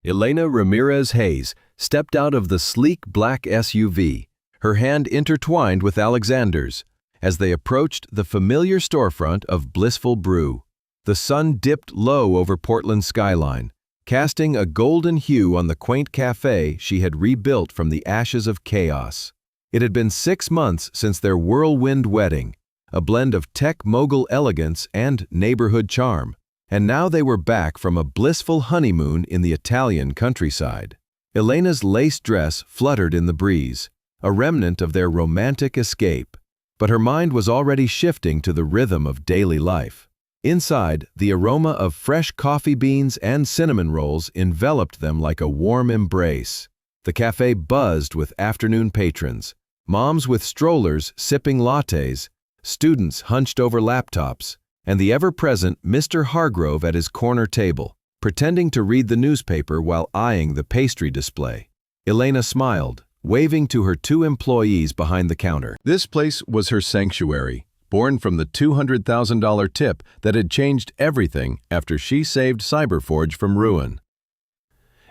Elena Ramirez Hayes stepped out of the sleek black SUV, her hand intertwined with Alexander's, as they approached the familiar storefront of Blissful Brew. The sun dipped low over Portland's skyline, casting a golden hue on the quaint cafe she had rebuilt from the ashes of chaos. It had been 6 months since their whirlwind wedding, a blend of tech mogul elegance and neighborhood charm, and now they were back from a blissful honeymoon in the Italian countryside. Elena's lace dress fluttered in the breeze, a remnant of their romantic escape, but her mind was already shifting to the rhythm of daily life. Inside, the aroma of fresh coffee beans and cinnamon rolls enveloped them like a warm embrace. The cafe buzzed with afternoon patrons, moms with strollers sipping lattes, students hunched over laptops, and the ever-present Mr. Hargrove at his corner table, pretending to read the newspaper while eyeing the pastry display. Elena smiled, waving to her 2 employees behind the counter. This place was her sanctuary, born from the $200,000 tip that had changed everything after she saved Cyberforge from ruin.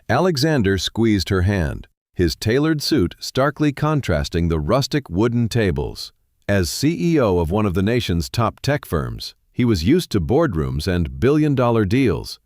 Alexander squeezed her hand, his tailored suit starkly contrasting the rustic wooden tables. As CEO of one of the nation's top tech firms, he was used to boardrooms and billion-dollar deals.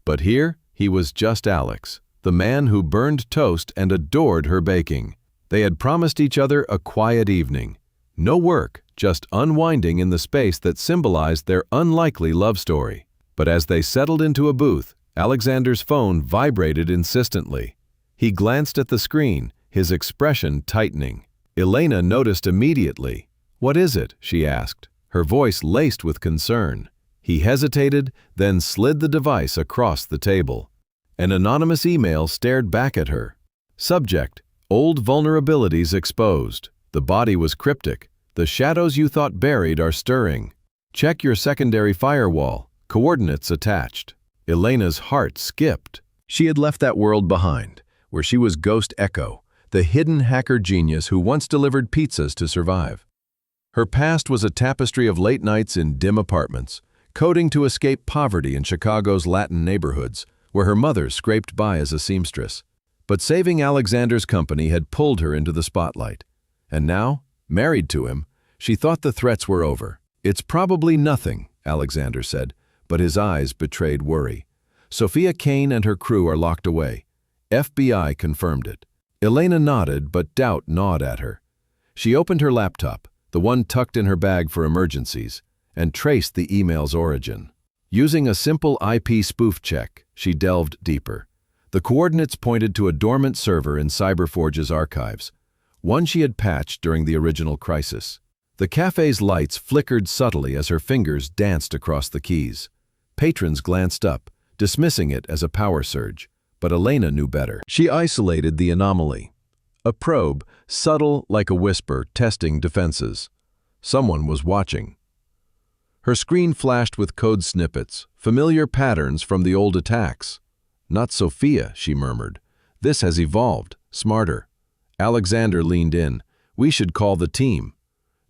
But here, he was just Alex, the man who burned toast and adored her baking. They had promised each other a quiet evening. No work, just unwinding in the space that symbolized their unlikely love story. But as they settled into a booth, Alexander's phone vibrated insistently. He glanced at the screen, his expression tightening. Elena noticed immediately. "What is it?" she asked, her voice laced with concern. He hesitated, then slid the device across the table. An anonymous email stared back at her. Subject: Old vulnerabilities exposed. The body was cryptic. The shadows you thought buried are stirring. Check your secondary firewall. Coordinates attached. Elena's heart skipped. She had left that world behind, where she was Ghost Echo, the hidden hacker genius who once delivered pizzas to survive. Her past was a tapestry of late nights in dim apartments, coding to escape poverty in Chicago's Latin neighborhoods, where her mother scraped by as a seamstress. But saving Alexander's company had pulled her into the spotlight. And now, married to him, she thought the threats were over. "It's probably nothing," Alexander said, but his eyes betrayed worry. "Sophia Kane and her crew are locked away. FBI confirmed it." Elena nodded, but doubt gnawed at her. She opened her laptop, the one tucked in her bag for emergencies, and traced the email's origin. Using a simple IP spoof check, she delved deeper. The coordinates pointed to a dormant server in Cyberforge's archives, one she had patched during the original crisis. The cafe's lights flickered subtly as her fingers danced across the keys. Patrons glanced up, dismissing it as a power surge, but Elena knew better. She isolated the anomaly. A probe, subtle like a whisper, testing defenses. Someone was watching. Her screen flashed with code snippets, familiar patterns from the old attacks. "Not Sophia," she murmured. "This has evolved, smarter." Alexander leaned in. "We should call the team."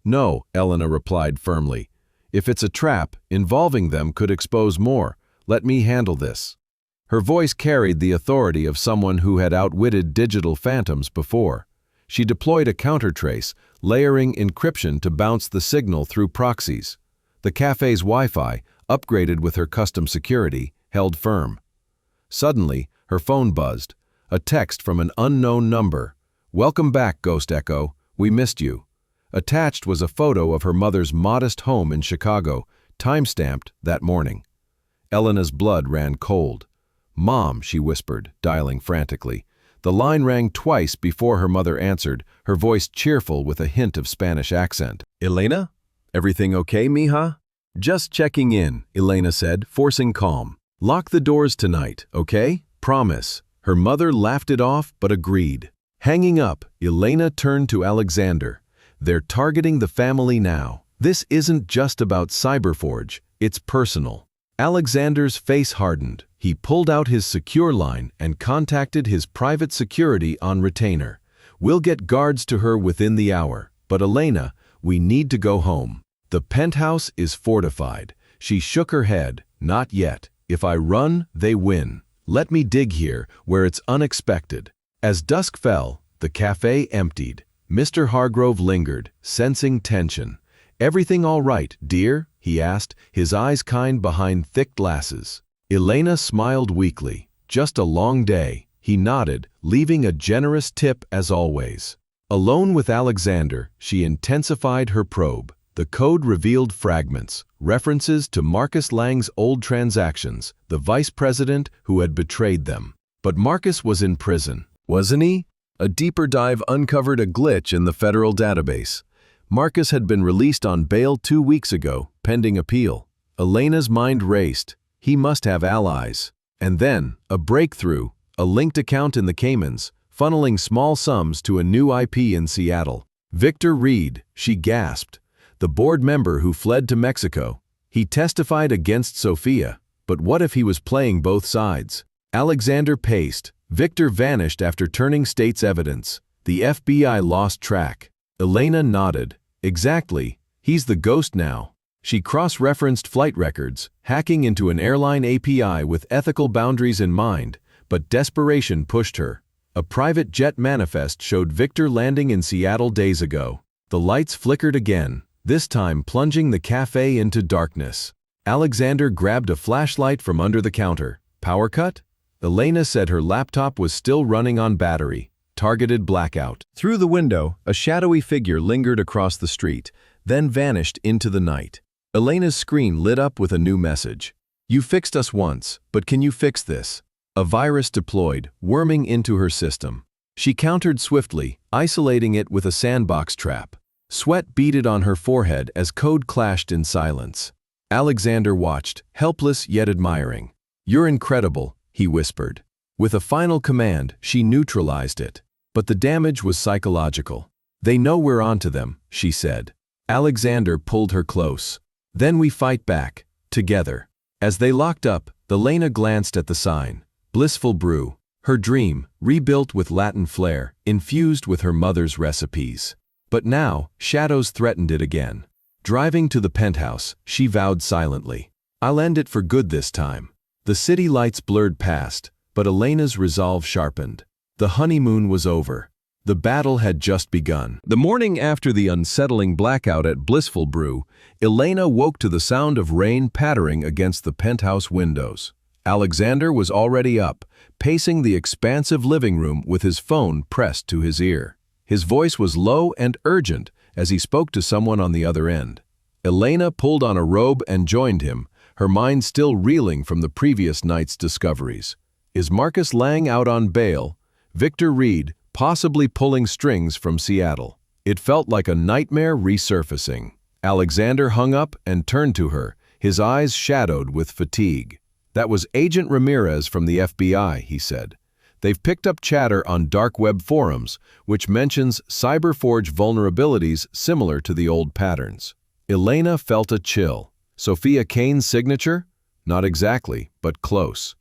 "No," Elena replied firmly. "If it's a trap, involving them could expose more. Let me handle this." Her voice carried the authority of someone who had outwitted digital phantoms before. She deployed a countertrace, layering encryption to bounce the signal through proxies. The cafe's Wi-Fi, upgraded with her custom security, held firm. Suddenly, her phone buzzed. A text from an unknown number. "Welcome back, Ghost Echo. We missed you." Attached was a photo of her mother's modest home in Chicago, time-stamped that morning. Elena's blood ran cold. "Mom," she whispered, dialing frantically. The line rang twice before her mother answered, her voice cheerful with a hint of Spanish accent. "Elena? Everything okay, mija?" "Just checking in," Elena said, forcing calm. "Lock the doors tonight, okay? Promise." Her mother laughed it off, but agreed. Hanging up, Elena turned to Alexander. "They're targeting the family now. This isn't just about Cyberforge, it's personal." Alexander's face hardened. He pulled out his secure line and contacted his private security on retainer. "We'll get guards to her within the hour. But Elena, we need to go home. The penthouse is fortified." She shook her head. "Not yet. If I run, they win. Let me dig here, where it's unexpected." As dusk fell, the cafe emptied. Mr. Hargrove lingered, sensing tension. "Everything all right, dear?" he asked, his eyes kind behind thick glasses. Elena smiled weakly. "Just a long day." He nodded, leaving a generous tip as always. Alone with Alexander, she intensified her probe. The code revealed fragments, references to Marcus Lang's old transactions, the vice president who had betrayed them. But Marcus was in prison, wasn't he? A deeper dive uncovered a glitch in the federal database. Marcus had been released on bail 2 weeks ago, pending appeal. Elena's mind raced. He must have allies. And then, a breakthrough, a linked account in the Caymans, funneling small sums to a new IP in Seattle. Victor Reed, she gasped. The board member who fled to Mexico. He testified against Sophia, but what if he was playing both sides? Alexander paced. Victor vanished after turning state's evidence. The FBI lost track. Elena nodded. Exactly. He's the ghost now. She cross-referenced flight records, hacking into an airline API with ethical boundaries in mind, but desperation pushed her. A private jet manifest showed Victor landing in Seattle days ago. The lights flickered again, this time plunging the cafe into darkness. Alexander grabbed a flashlight from under the counter. Power cut? Elena said her laptop was still running on battery. Targeted blackout. Through the window, a shadowy figure lingered across the street, then vanished into the night. Elena's screen lit up with a new message. "You fixed us once, but can you fix this?" A virus deployed, worming into her system. She countered swiftly, isolating it with a sandbox trap. Sweat beaded on her forehead as code clashed in silence. Alexander watched, helpless yet admiring. "You're incredible," he whispered. With a final command, she neutralized it. But the damage was psychological. "They know we're onto them," she said. Alexander pulled her close. "Then we fight back, together." As they locked up, Elena glanced at the sign. Blissful Brew. Her dream, rebuilt with Latin flair, infused with her mother's recipes. But now, shadows threatened it again. Driving to the penthouse, she vowed silently, "I'll end it for good this time." The city lights blurred past, but Elena's resolve sharpened. The honeymoon was over. The battle had just begun. The morning after the unsettling blackout at Blissful Brew, Elena woke to the sound of rain pattering against the penthouse windows. Alexander was already up, pacing the expansive living room with his phone pressed to his ear. His voice was low and urgent as he spoke to someone on the other end. Elena pulled on a robe and joined him, her mind still reeling from the previous night's discoveries. Is Marcus Lang out on bail? Victor Reed, possibly pulling strings from Seattle. It felt like a nightmare resurfacing. Alexander hung up and turned to her, his eyes shadowed with fatigue. "That was Agent Ramirez from the FBI," he said. "They've picked up chatter on dark web forums, which mentions CyberForge vulnerabilities similar to the old patterns." Elena felt a chill. Sophia Kane's signature? Not exactly, but close.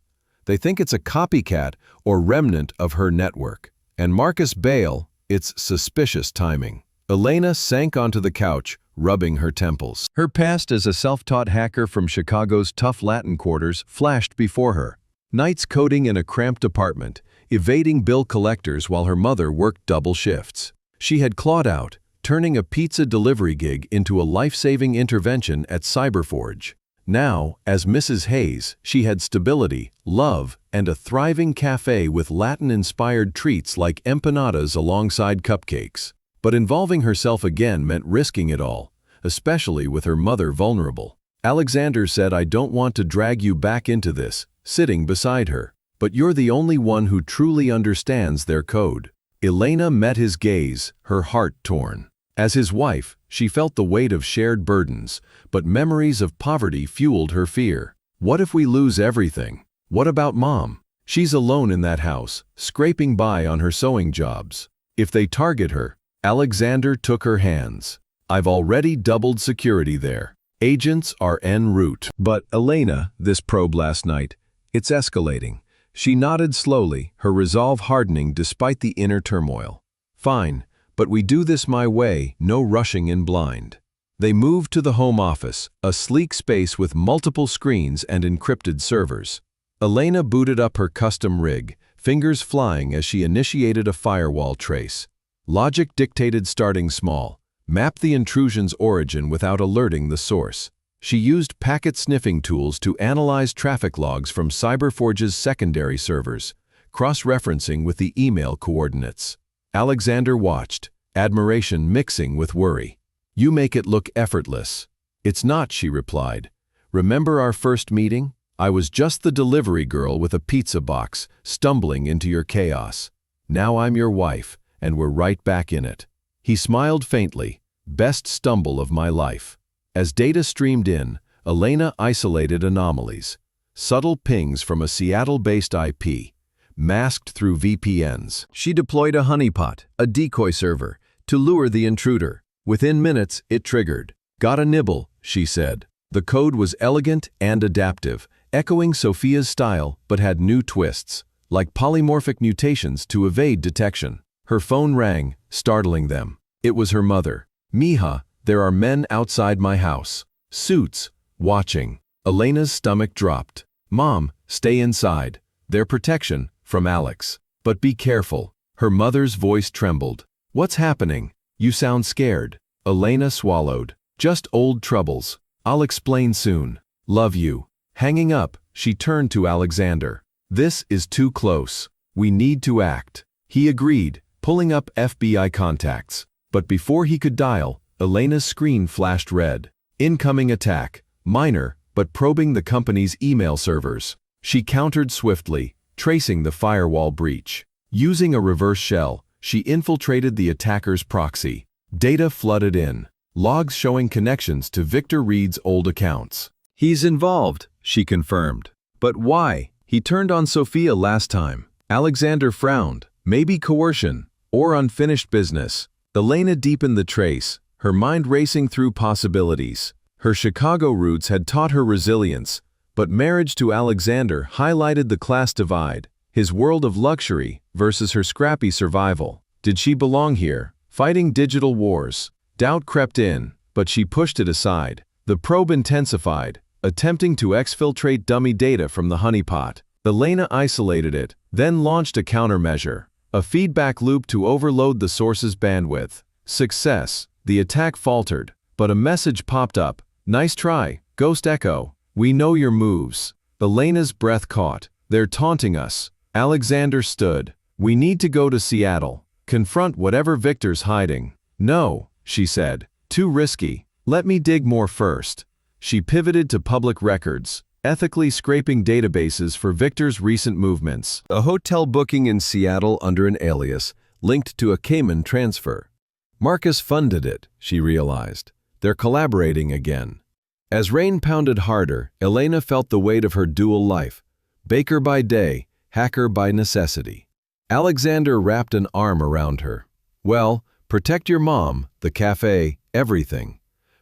They think it's a copycat or remnant of her network. And Marcus Bale, it's suspicious timing. Elena sank onto the couch, rubbing her temples. Her past as a self-taught hacker from Chicago's tough Latin quarters flashed before her. Nights coding in a cramped apartment, evading bill collectors while her mother worked double shifts. She had clawed out, turning a pizza delivery gig into a life-saving intervention at CyberForge. Now, as Mrs. Hayes, she had stability, love, and a thriving cafe with Latin-inspired treats like empanadas alongside cupcakes. But involving herself again meant risking it all, especially with her mother vulnerable. Alexander said, "I don't want to drag you back into this," sitting beside her. "But you're the only one who truly understands their code." Elena met his gaze, her heart torn. As his wife, she felt the weight of shared burdens, but memories of poverty fueled her fear. What if we lose everything? What about Mom? She's alone in that house, scraping by on her sewing jobs. If they target her, Alexander took her hands. "I've already doubled security there. Agents are en route." "But Elena," this probe last night, "it's escalating." She nodded slowly, her resolve hardening despite the inner turmoil. "Fine. But we do this my way, no rushing in blind." They moved to the home office, a sleek space with multiple screens and encrypted servers. Elena booted up her custom rig, fingers flying as she initiated a firewall trace. Logic dictated starting small. Map the intrusion's origin without alerting the source. She used packet sniffing tools to analyze traffic logs from CyberForge's secondary servers, cross-referencing with the email coordinates. Alexander watched, admiration mixing with worry. "You make it look effortless." "It's not," she replied. "Remember our first meeting? I was just the delivery girl with a pizza box, stumbling into your chaos. Now I'm your wife, and we're right back in it." He smiled faintly. "Best stumble of my life." As data streamed in, Elena isolated anomalies. Subtle pings from a Seattle-based IP, masked through VPNs. She deployed a honeypot, a decoy server, to lure the intruder. Within minutes, it triggered. "Got a nibble," she said. The code was elegant and adaptive, echoing Sophia's style but had new twists, like polymorphic mutations to evade detection. Her phone rang, startling them. It was her mother. "Mija, there are men outside my house. Suits, watching." Elena's stomach dropped. "Mom, stay inside. Their protection, from Alex. But be careful." Her mother's voice trembled. "What's happening? You sound scared." Elena swallowed. "Just old troubles. I'll explain soon. Love you." Hanging up, she turned to Alexander. "This is too close. We need to act." He agreed, pulling up FBI contacts. But before he could dial, Elena's screen flashed red. "Incoming attack. Minor, but probing the company's email servers." She countered swiftly, tracing the firewall breach. Using a reverse shell, she infiltrated the attacker's proxy. Data flooded in. Logs showing connections to Victor Reed's old accounts. "He's involved," she confirmed. "But why? He turned on Sophia last time." Alexander frowned. "Maybe coercion, or unfinished business." Elena deepened the trace, her mind racing through possibilities. Her Chicago roots had taught her resilience, but marriage to Alexander highlighted the class divide, his world of luxury versus her scrappy survival. Did she belong here, fighting digital wars? Doubt crept in, but she pushed it aside. The probe intensified, attempting to exfiltrate dummy data from the honeypot. Elena isolated it, then launched a countermeasure, a feedback loop to overload the source's bandwidth. Success. The attack faltered, but a message popped up. "Nice try, Ghost Echo. We know your moves." Elena's breath caught. "They're taunting us." Alexander stood. "We need to go to Seattle. Confront whatever Victor's hiding." "No," she said. "Too risky. Let me dig more first." She pivoted to public records, ethically scraping databases for Victor's recent movements. A hotel booking in Seattle under an alias, linked to a Cayman transfer. Marcus funded it, she realized. They're collaborating again. As rain pounded harder, Elena felt the weight of her dual life. Baker by day, hacker by necessity. Alexander wrapped an arm around her. "Well, protect your mom, the cafe, everything.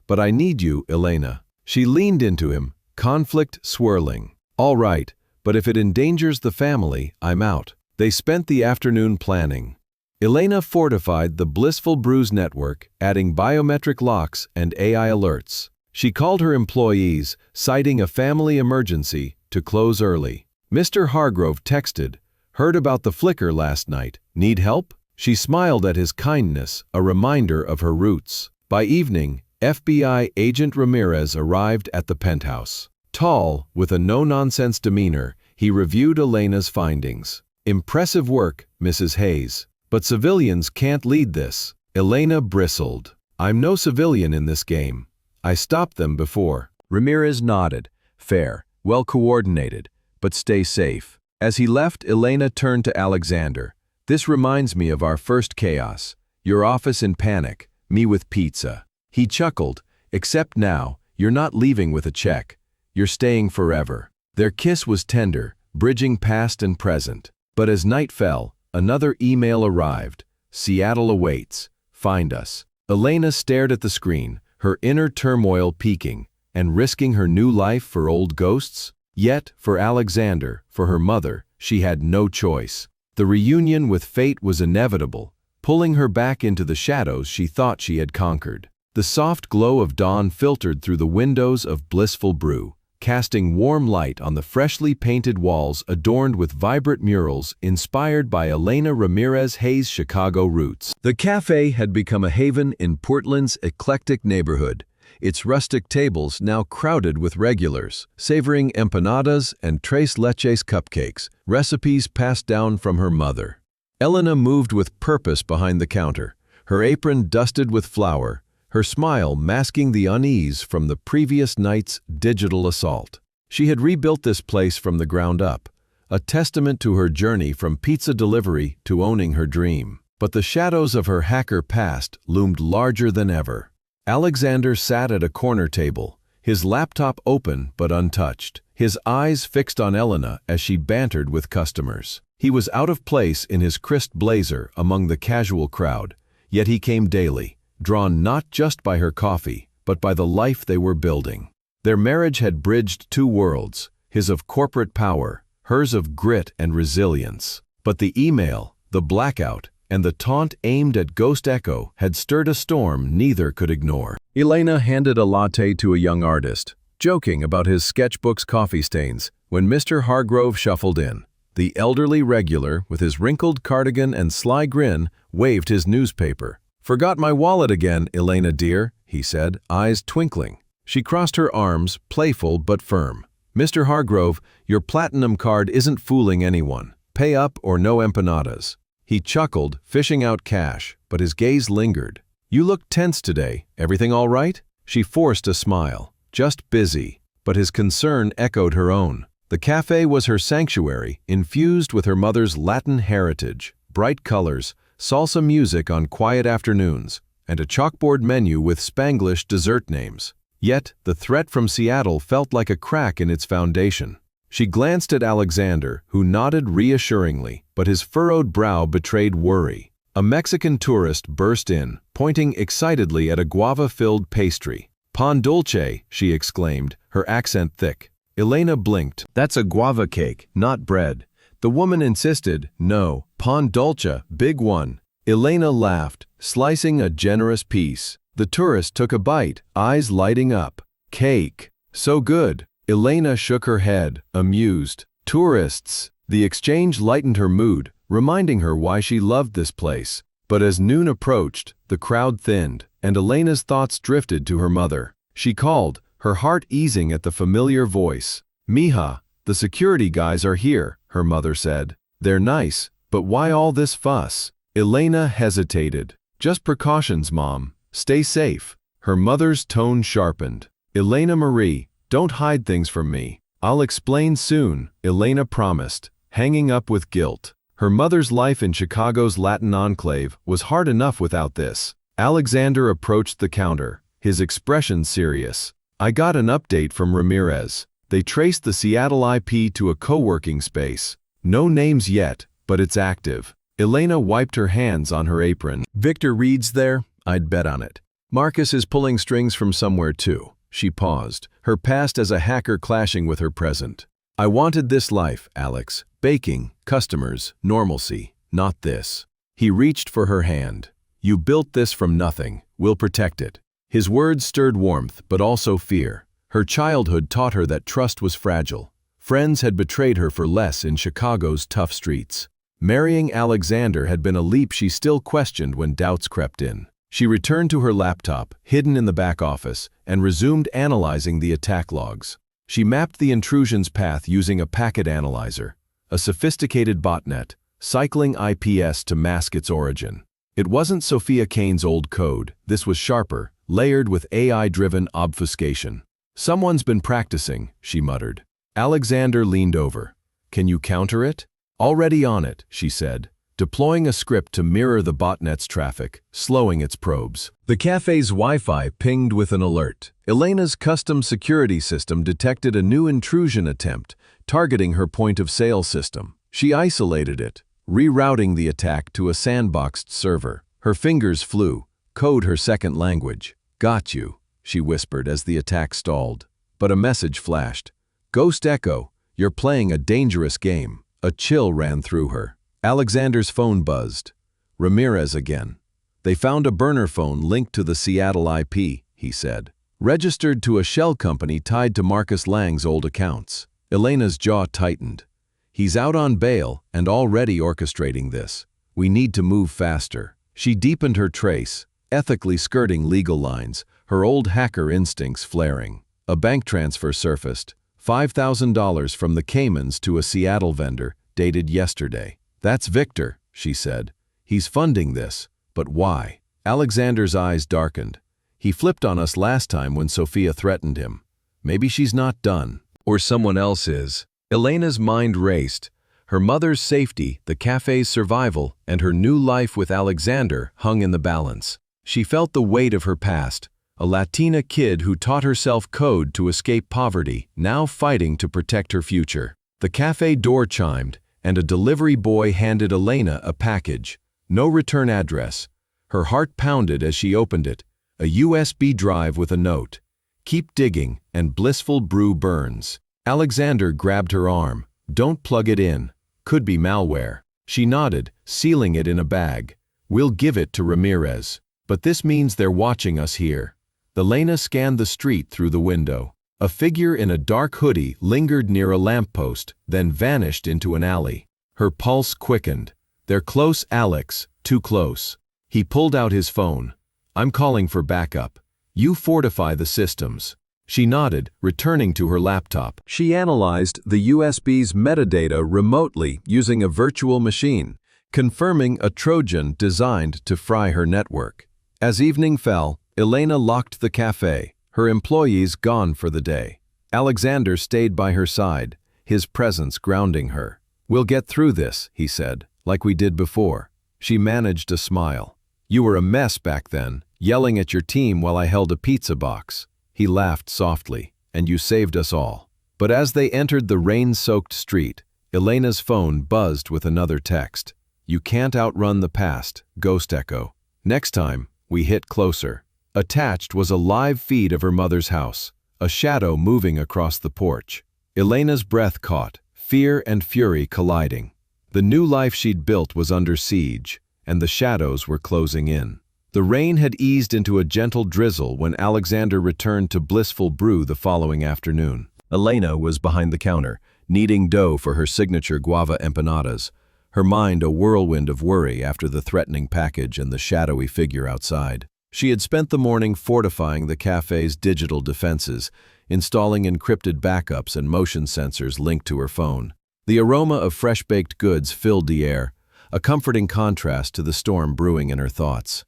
But I need you, Elena." She leaned into him, conflict swirling. "All right, but if it endangers the family, I'm out." They spent the afternoon planning. Elena fortified the Blissful Brews network, adding biometric locks and AI alerts. She called her employees, citing a family emergency, to close early. Mr. Hargrove texted, "Heard about the flicker last night. Need help?" She smiled at his kindness, a reminder of her roots. By evening, FBI agent Ramirez arrived at the penthouse. Tall, with a no-nonsense demeanor, he reviewed Elena's findings. "Impressive work, Mrs. Hayes. But civilians can't lead this." Elena bristled. "I'm no civilian in this game. I stopped them before." Ramirez nodded. "Fair, well coordinated, but stay safe." As he left, Elena turned to Alexander. "This reminds me of our first chaos. Your office in panic, me with pizza." He chuckled. "Except now, you're not leaving with a check. You're staying forever." Their kiss was tender, bridging past and present. But as night fell, another email arrived. "Seattle awaits. Find us." Elena stared at the screen, her inner turmoil peaking, and risking her new life for old ghosts? Yet, for Alexander, for her mother, she had no choice. The reunion with fate was inevitable, pulling her back into the shadows she thought she had conquered. The soft glow of dawn filtered through the windows of Blissful Brew, casting warm light on the freshly painted walls adorned with vibrant murals inspired by Elena Ramirez Hayes' Chicago roots. The cafe had become a haven in Portland's eclectic neighborhood, its rustic tables now crowded with regulars, savoring empanadas and tres leches cupcakes, recipes passed down from her mother. Elena moved with purpose behind the counter, her apron dusted with flour, her smile masking the unease from the previous night's digital assault. She had rebuilt this place from the ground up, a testament to her journey from pizza delivery to owning her dream. But the shadows of her hacker past loomed larger than ever. Alexander sat at a corner table, his laptop open but untouched, his eyes fixed on Elena as she bantered with customers. He was out of place in his crisp blazer among the casual crowd, yet he came daily, drawn not just by her coffee, but by the life they were building. Their marriage had bridged two worlds, his of corporate power, hers of grit and resilience. But the email, the blackout, and the taunt aimed at Ghost Echo had stirred a storm neither could ignore. Elena handed a latte to a young artist, joking about his sketchbook's coffee stains, when Mr. Hargrove shuffled in. The elderly regular, with his wrinkled cardigan and sly grin, waved his newspaper. "Forgot my wallet again, Elena dear," he said, eyes twinkling. She crossed her arms, playful but firm. "Mr. Hargrove, your platinum card isn't fooling anyone. Pay up or no empanadas." He chuckled, fishing out cash, but his gaze lingered. "You look tense today. Everything all right?" She forced a smile. "Just busy." But his concern echoed her own. The cafe was her sanctuary, infused with her mother's Latin heritage, bright colors, salsa music on quiet afternoons, and a chalkboard menu with Spanglish dessert names. Yet, the threat from Seattle felt like a crack in its foundation. She glanced at Alexander, who nodded reassuringly, but his furrowed brow betrayed worry. A Mexican tourist burst in, pointing excitedly at a guava-filled pastry. "Pan dulce," she exclaimed, her accent thick. Elena blinked. "That's a guava cake, not bread." The woman insisted, "No, pan dulce, big one." Elena laughed, slicing a generous piece. The tourist took a bite, eyes lighting up. "Cake. So good." Elena shook her head, amused. "Tourists." The exchange lightened her mood, reminding her why she loved this place. But as noon approached, the crowd thinned, and Elena's thoughts drifted to her mother. She called, her heart easing at the familiar voice. "Mija, the security guys are here," her mother said. "They're nice, but why all this fuss?" Elena hesitated. "Just precautions, Mom. Stay safe." Her mother's tone sharpened. "Elena Marie, don't hide things from me." "I'll explain soon," Elena promised, hanging up with guilt. Her mother's life in Chicago's Latin enclave was hard enough without this. Alexander approached the counter, his expression serious. "I got an update from Ramirez. They traced the Seattle IP to a co-working space. No names yet, but it's active." Elena wiped her hands on her apron. "Victor Reed's there? I'd bet on it. Marcus is pulling strings from somewhere too." She paused, her past as a hacker clashing with her present. "I wanted this life, Alex. Baking, customers, normalcy. Not this." He reached for her hand. "You built this from nothing. We'll protect it." His words stirred warmth, but also fear. Her childhood taught her that trust was fragile. Friends had betrayed her for less in Chicago's tough streets. Marrying Alexander had been a leap she still questioned when doubts crept in. She returned to her laptop, hidden in the back office, and resumed analyzing the attack logs. She mapped the intrusion's path using a packet analyzer, a sophisticated botnet, cycling IPS to mask its origin. It wasn't Sophia Kane's old code. This was sharper, layered with AI-driven obfuscation. "Someone's been practicing," she muttered. Alexander leaned over. "Can you counter it?" "Already on it," she said, deploying a script to mirror the botnet's traffic, slowing its probes. The cafe's Wi-Fi pinged with an alert. Elena's custom security system detected a new intrusion attempt, targeting her point-of-sale system. She isolated it, rerouting the attack to a sandboxed server. Her fingers flew, code her second language. "Got you," she whispered as the attack stalled. But a message flashed. "Ghost Echo, you're playing a dangerous game." A chill ran through her. Alexander's phone buzzed. "Ramirez again. They found a burner phone linked to the Seattle IP," he said. registered to a shell company tied to Marcus Lang's old accounts. Elena's jaw tightened. He's out on bail and already orchestrating this. We need to move faster. She deepened her trace, ethically skirting legal lines, her old hacker instincts flaring. A bank transfer surfaced. $5,000 from the Caymans to a Seattle vendor, dated yesterday. That's Victor, she said. He's funding this. But why? Alexander's eyes darkened. He flipped on us last time when Sophia threatened him. Maybe she's not done. Or someone else is. Elena's mind raced. Her mother's safety, the cafe's survival, and her new life with Alexander hung in the balance. She felt the weight of her past. A Latina kid who taught herself code to escape poverty, now fighting to protect her future. The cafe door chimed, and a delivery boy handed Elena a package. No return address. Her heart pounded as she opened it. A USB drive with a note. Keep digging, and blissful brew burns. Alexander grabbed her arm. Don't plug it in. Could be malware. She nodded, sealing it in a bag. We'll give it to Ramirez. But this means they're watching us here. Elena scanned the street through the window. A figure in a dark hoodie lingered near a lamppost, then vanished into an alley. Her pulse quickened. They're close, Alex, too close. He pulled out his phone. I'm calling for backup. You fortify the systems. She nodded, returning to her laptop. She analyzed the USB's metadata remotely using a virtual machine, confirming a Trojan designed to fry her network. As evening fell, Elena locked the cafe, her employees gone for the day. Alexander stayed by her side, his presence grounding her. We'll get through this, he said, like we did before. She managed a smile. You were a mess back then, yelling at your team while I held a pizza box. He laughed softly, and you saved us all. But as they entered the rain-soaked street, Elena's phone buzzed with another text. You can't outrun the past, Ghost Echo. Next time, we hit closer. Attached was a live feed of her mother's house, a shadow moving across the porch. Elena's breath caught, fear and fury colliding. The new life she'd built was under siege, and the shadows were closing in. The rain had eased into a gentle drizzle when Alexander returned to Blissful Brew the following afternoon. Elena was behind the counter, kneading dough for her signature guava empanadas, her mind a whirlwind of worry after the threatening package and the shadowy figure outside. She had spent the morning fortifying the cafe's digital defenses, installing encrypted backups and motion sensors linked to her phone. The aroma of fresh-baked goods filled the air, a comforting contrast to the storm brewing in her thoughts.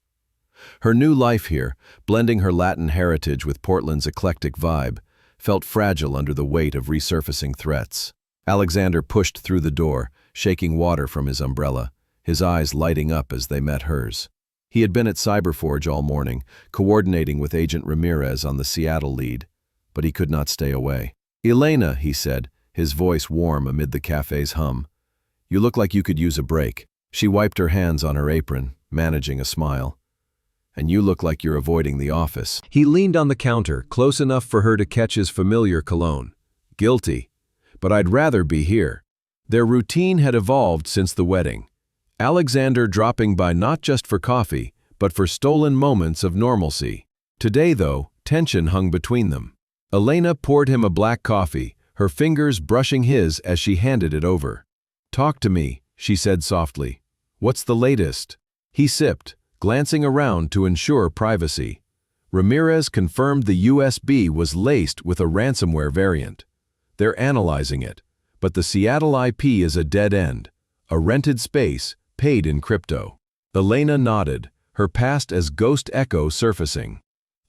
Her new life here, blending her Latin heritage with Portland's eclectic vibe, felt fragile under the weight of resurfacing threats. Alexander pushed through the door, shaking water from his umbrella, his eyes lighting up as they met hers. He had been at Cyberforge all morning, coordinating with Agent Ramirez on the Seattle lead, but he could not stay away. Elena, he said, his voice warm amid the cafe's hum. You look like you could use a break. She wiped her hands on her apron, managing a smile. And you look like you're avoiding the office. He leaned on the counter, close enough for her to catch his familiar cologne. Guilty. But I'd rather be here. Their routine had evolved since the wedding. Alexander dropping by not just for coffee, but for stolen moments of normalcy. Today, though, tension hung between them. Elena poured him a black coffee, her fingers brushing his as she handed it over. Talk to me, she said softly. What's the latest? He sipped, glancing around to ensure privacy. Ramirez confirmed the USB was laced with a ransomware variant. They're analyzing it, but the Seattle IP is a dead end, a rented space, paid in crypto. Elena nodded, her past as Ghost Echo surfacing.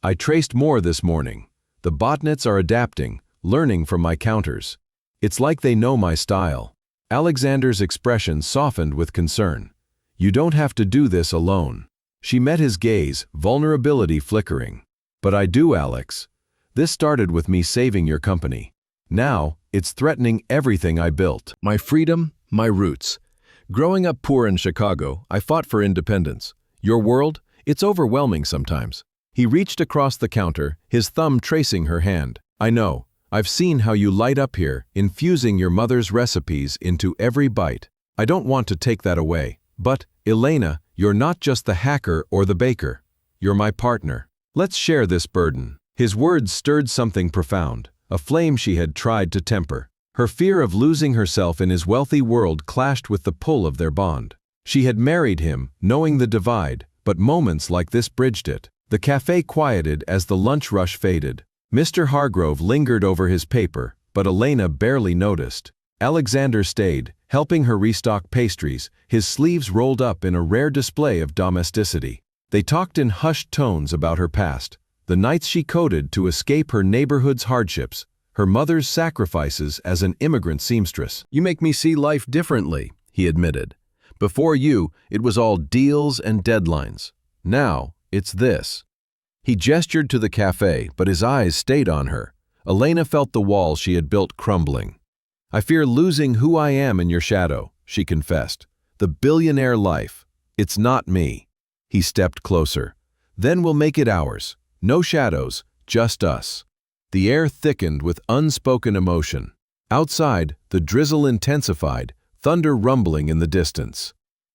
I traced more this morning. The botnets are adapting, learning from my counters. It's like they know my style. Alexander's expression softened with concern. You don't have to do this alone. She met his gaze, vulnerability flickering. But I do, Alex. This started with me saving your company. Now, it's threatening everything I built. My freedom, my roots. Growing up poor in Chicago, I fought for independence. Your world, it's overwhelming sometimes. He reached across the counter, his thumb tracing her hand. I know. I've seen how you light up here, infusing your mother's recipes into every bite. I don't want to take that away. But, Elena, you're not just the hacker or the baker. You're my partner. Let's share this burden. His words stirred something profound, a flame she had tried to temper. Her fear of losing herself in his wealthy world clashed with the pull of their bond. She had married him, knowing the divide, but moments like this bridged it. The cafe quieted as the lunch rush faded. Mr. Hargrove lingered over his paper, but Elena barely noticed. Alexander stayed, helping her restock pastries, his sleeves rolled up in a rare display of domesticity. They talked in hushed tones about her past, the nights she coded to escape her neighborhood's hardships, her mother's sacrifices as an immigrant seamstress. "You make me see life differently," he admitted. "Before you, it was all deals and deadlines. Now, it's this." He gestured to the cafe, but his eyes stayed on her. Elena felt the wall she had built crumbling. "I fear losing who I am in your shadow," she confessed. "The billionaire life. It's not me." He stepped closer. "Then we'll make it ours. No shadows, just us." The air thickened with unspoken emotion. Outside, the drizzle intensified, thunder rumbling in the distance.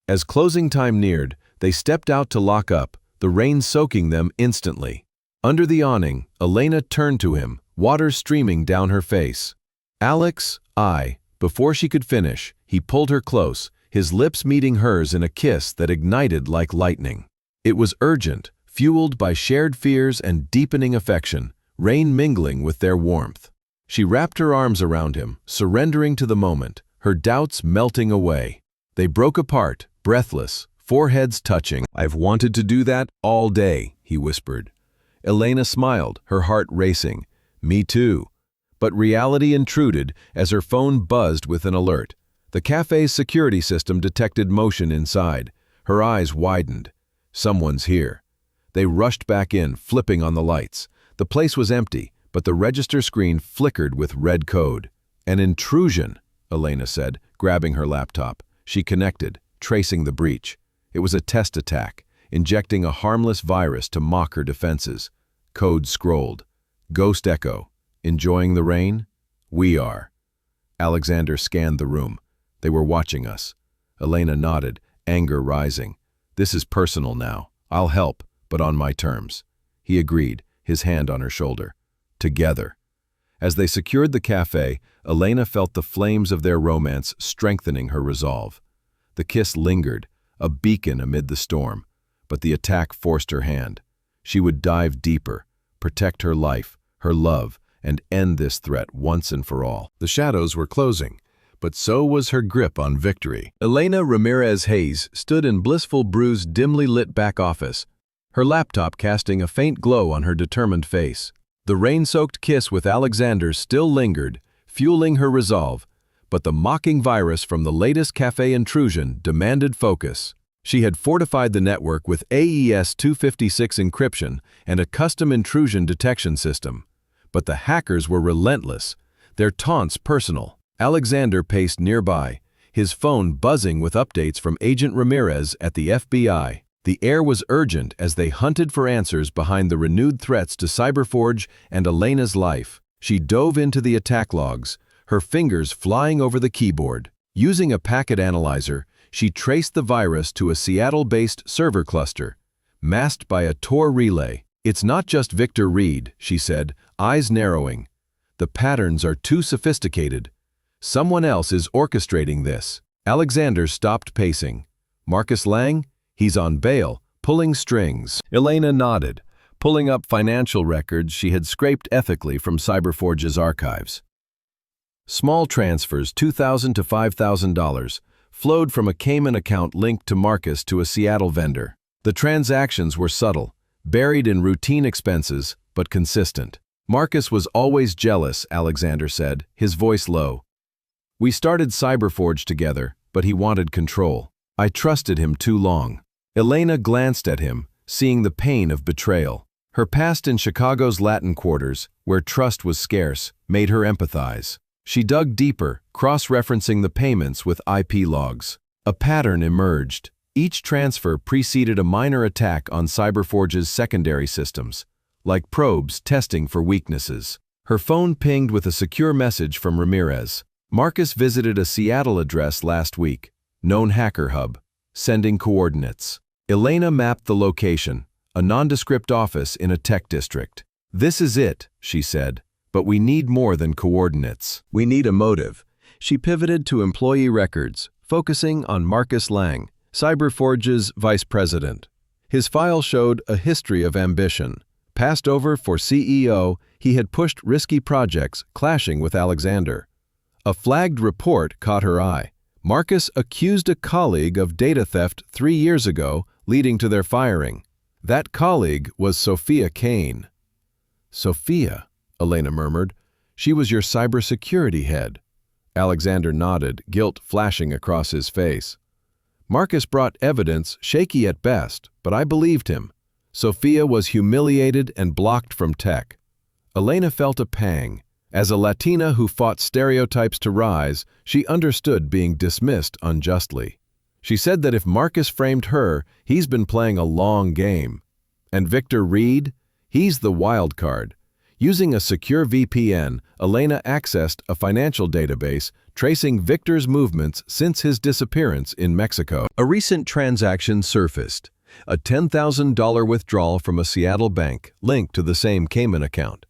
As closing time neared, they stepped out to lock up, the rain soaking them instantly. Under the awning, Elena turned to him, water streaming down her face. "Alex, Before she could finish, he pulled her close, his lips meeting hers in a kiss that ignited like lightning. It was urgent, fueled by shared fears and deepening affection, rain mingling with their warmth. She wrapped her arms around him, surrendering to the moment, her doubts melting away. They broke apart, breathless, foreheads touching. "I've wanted to do that all day," he whispered. Elena smiled, her heart racing. "Me too." But reality intruded as her phone buzzed with an alert. The cafe's security system detected motion inside. Her eyes widened. Someone's here. They rushed back in, flipping on the lights. The place was empty, but the register screen flickered with red code. "An intrusion," Elena said, grabbing her laptop. She connected, tracing the breach. It was a test attack, injecting a harmless virus to mock her defenses. Code scrolled. "Ghost Echo. Enjoying the rain? We are." Alexander scanned the room. They were watching us. Elena nodded, anger rising. "This is personal now. I'll help, but on my terms." He agreed, his hand on her shoulder. Together. As they secured the cafe, Elena felt the flames of their romance strengthening her resolve. The kiss lingered, a beacon amid the storm, but the attack forced her hand. She would dive deeper, protect her life, her love, and end this threat once and for all. The shadows were closing, but so was her grip on victory. Elena Ramirez Hayes stood in Blissful Brew's dimly lit back office, her laptop casting a faint glow on her determined face. The rain-soaked kiss with Alexander still lingered, fueling her resolve, but the mocking virus from the latest cafe intrusion demanded focus. She had fortified the network with AES-256 encryption and a custom intrusion detection system. But the hackers were relentless, their taunts personal. Alexander paced nearby, his phone buzzing with updates from Agent Ramirez at the FBI. The air was urgent as they hunted for answers behind the renewed threats to Cyberforge and Elena's life. She dove into the attack logs, her fingers flying over the keyboard. Using a packet analyzer, she traced the virus to a Seattle-based server cluster, masked by a Tor relay. "It's not just Victor Reed," she said, eyes narrowing. "The patterns are too sophisticated. Someone else is orchestrating this." Alexander stopped pacing. "Marcus Lang? He's on bail, pulling strings." Elena nodded, pulling up financial records she had scraped ethically from Cyberforge's archives. Small transfers, $2,000 to $5,000, flowed from a Cayman account linked to Marcus to a Seattle vendor. The transactions were subtle, buried in routine expenses, but consistent. "Marcus was always jealous," Alexander said, his voice low. "We started Cyberforge together, but he wanted control. I trusted him too long." Elena glanced at him, seeing the pain of betrayal. Her past in Chicago's Latin quarters, where trust was scarce, made her empathize. She dug deeper, cross-referencing the payments with IP logs. A pattern emerged. Each transfer preceded a minor attack on Cyberforge's secondary systems, like probes testing for weaknesses. Her phone pinged with a secure message from Ramirez. "Marcus visited a Seattle address last week. Known hacker hub. Sending coordinates." Elena mapped the location, a nondescript office in a tech district. "This is it," she said, "but we need more than coordinates. We need a motive." She pivoted to employee records, focusing on Marcus Lang, Cyberforge's vice president. His file showed a history of ambition. Passed over for CEO, he had pushed risky projects, clashing with Alexander. A flagged report caught her eye. Marcus accused a colleague of data theft 3 years ago, leading to their firing. That colleague was Sophia Kane. "Sophia," Elena murmured. "She was your cybersecurity head." Alexander nodded, guilt flashing across his face. Marcus brought evidence, shaky at best, but I believed him. Sophia was humiliated and blocked from tech. Elena felt a pang. As a Latina who fought stereotypes to rise, she understood being dismissed unjustly. She said that if Marcus framed her, he's been playing a long game. And Victor Reed? He's the wild card. Using a secure VPN, Elena accessed a financial database tracing Victor's movements since his disappearance in Mexico. A recent transaction surfaced, a $10,000 withdrawal from a Seattle bank linked to the same Cayman account.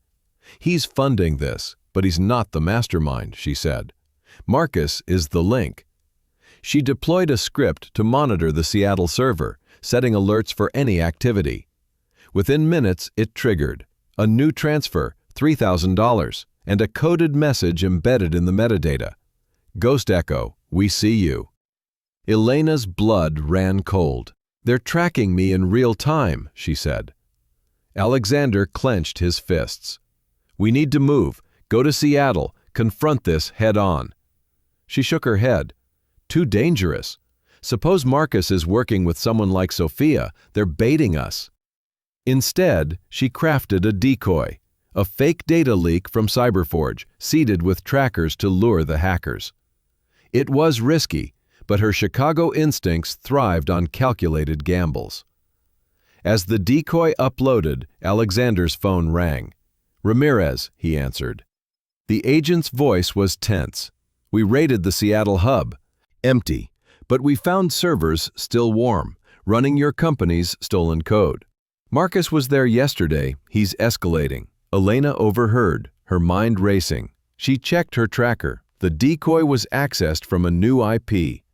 "He's funding this, but he's not the mastermind," she said. "Marcus is the link." She deployed a script to monitor the Seattle server, setting alerts for any activity. Within minutes, it triggered. A new transfer, $3,000, and a coded message embedded in the metadata. "Ghost Echo, we see you." Elena's blood ran cold. "They're tracking me in real time," she said. Alexander clenched his fists. "We need to move, go to Seattle, confront this head on." She shook her head. "Too dangerous. Suppose Marcus is working with someone like Sophia, they're baiting us." Instead, she crafted a decoy, a fake data leak from Cyberforge, seeded with trackers to lure the hackers. It was risky, but her Chicago instincts thrived on calculated gambles. As the decoy uploaded, Alexander's phone rang. "Ramirez," he answered. The agent's voice was tense. "We raided the Seattle hub. Empty, but we found servers still warm, running your company's stolen code. Marcus was there yesterday. He's escalating." Elena overheard, her mind racing. She checked her tracker. The decoy was accessed from a new IP,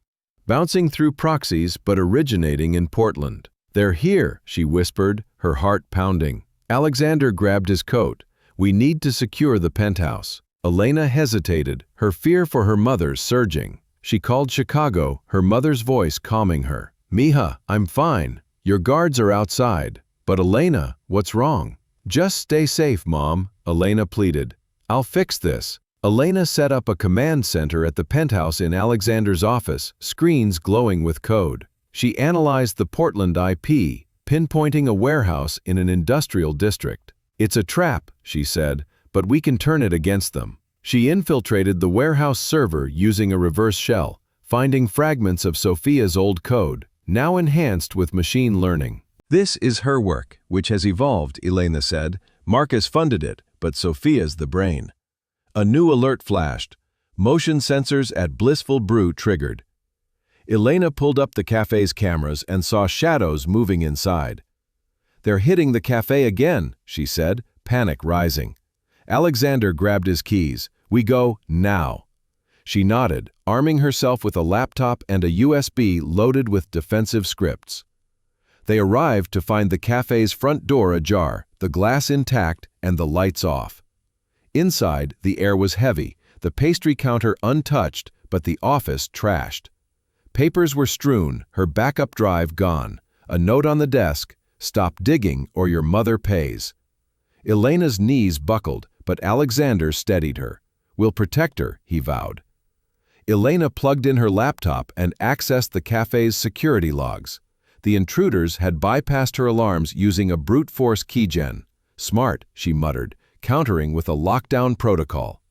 bouncing through proxies but originating in Portland. "They're here," she whispered, her heart pounding. Alexander grabbed his coat. "We need to secure the penthouse." Elena hesitated, her fear for her mother surging. She called Chicago, her mother's voice calming her. "Mija, I'm fine. Your guards are outside." "But Elena, what's wrong?" "Just stay safe, Mom," Elena pleaded. "I'll fix this." Elena set up a command center at the penthouse in Alexander's office, screens glowing with code. She analyzed the Portland IP, pinpointing a warehouse in an industrial district. "It's a trap," she said, "but we can turn it against them." She infiltrated the warehouse server using a reverse shell, finding fragments of Sophia's old code, now enhanced with machine learning. "This is her work, which has evolved," Elena said. "Marcus funded it, but Sophia's the brain." A new alert flashed. Motion sensors at Blissful Brew triggered. Elena pulled up the cafe's cameras and saw shadows moving inside. "They're hitting the cafe again," she said, panic rising. Alexander grabbed his keys. "We go now." She nodded, arming herself with a laptop and a USB loaded with defensive scripts. They arrived to find the cafe's front door ajar, the glass intact, and the lights off. Inside, the air was heavy, the pastry counter untouched, but the office trashed. Papers were strewn, her backup drive gone. A note on the desk, "Stop digging or your mother pays." Elena's knees buckled, but Alexander steadied her. "We'll protect her," he vowed. Elena plugged in her laptop and accessed the cafe's security logs. The intruders had bypassed her alarms using a brute force keygen. "Smart," she muttered, countering with a lockdown protocol.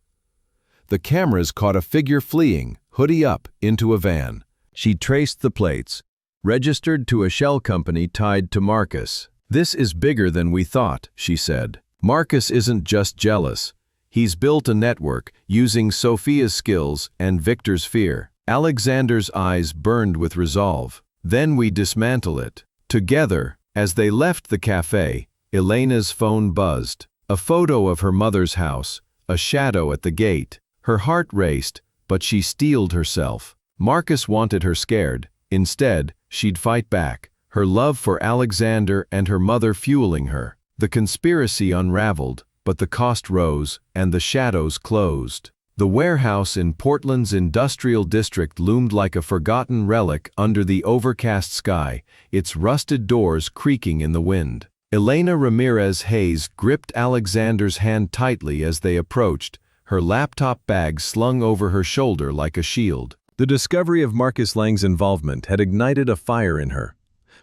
The cameras caught a figure fleeing, hoodie up, into a van. She traced the plates, registered to a shell company tied to Marcus. "This is bigger than we thought," she said. "Marcus isn't just jealous. He's built a network using Sophia's skills and Victor's fear." Alexander's eyes burned with resolve. "Then we dismantle it." Together, as they left the cafe, Elena's phone buzzed. A photo of her mother's house, a shadow at the gate. Her heart raced, but she steeled herself. Marcus wanted her scared. Instead, she'd fight back, her love for Alexander and her mother fueling her. The conspiracy unraveled, but the cost rose, and the shadows closed. The warehouse in Portland's industrial district loomed like a forgotten relic under the overcast sky, its rusted doors creaking in the wind. Elena Ramirez Hayes gripped Alexander's hand tightly as they approached, her laptop bag slung over her shoulder like a shield. The discovery of Marcus Lang's involvement had ignited a fire in her,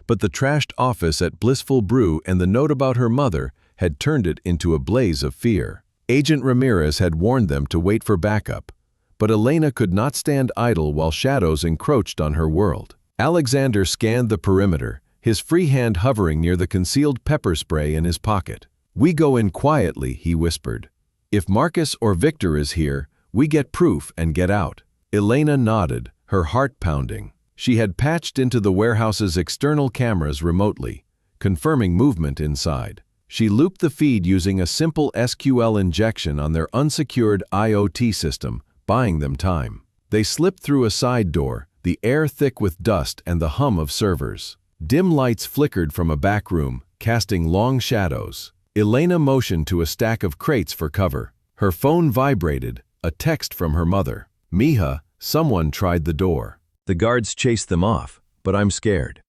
but the trashed office at Blissful Brew and the note about her mother had turned it into a blaze of fear. Agent Ramirez had warned them to wait for backup, but Elena could not stand idle while shadows encroached on her world. Alexander scanned the perimeter, his free hand hovering near the concealed pepper spray in his pocket. "We go in quietly," he whispered. "If Marcus or Victor is here, we get proof and get out." Elena nodded, her heart pounding. She had patched into the warehouse's external cameras remotely, confirming movement inside. She looped the feed using a simple SQL injection on their unsecured IoT system, buying them time. They slipped through a side door, the air thick with dust and the hum of servers. Dim lights flickered from a back room, casting long shadows. Elena motioned to a stack of crates for cover. Her phone vibrated, a text from her mother. "Mija, someone tried the door. The guards chased them off, but I'm scared."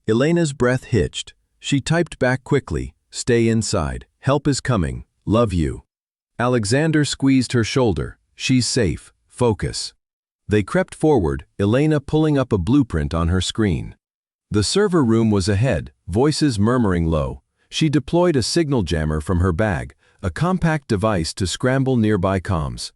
Elena's breath hitched. She typed back quickly, "Stay inside. Help is coming. Love you." Alexander squeezed her shoulder. "She's safe. Focus." They crept forward, Elena pulling up a blueprint on her screen. The server room was ahead, voices murmuring low. She deployed a signal jammer from her bag, a compact device to scramble nearby comms.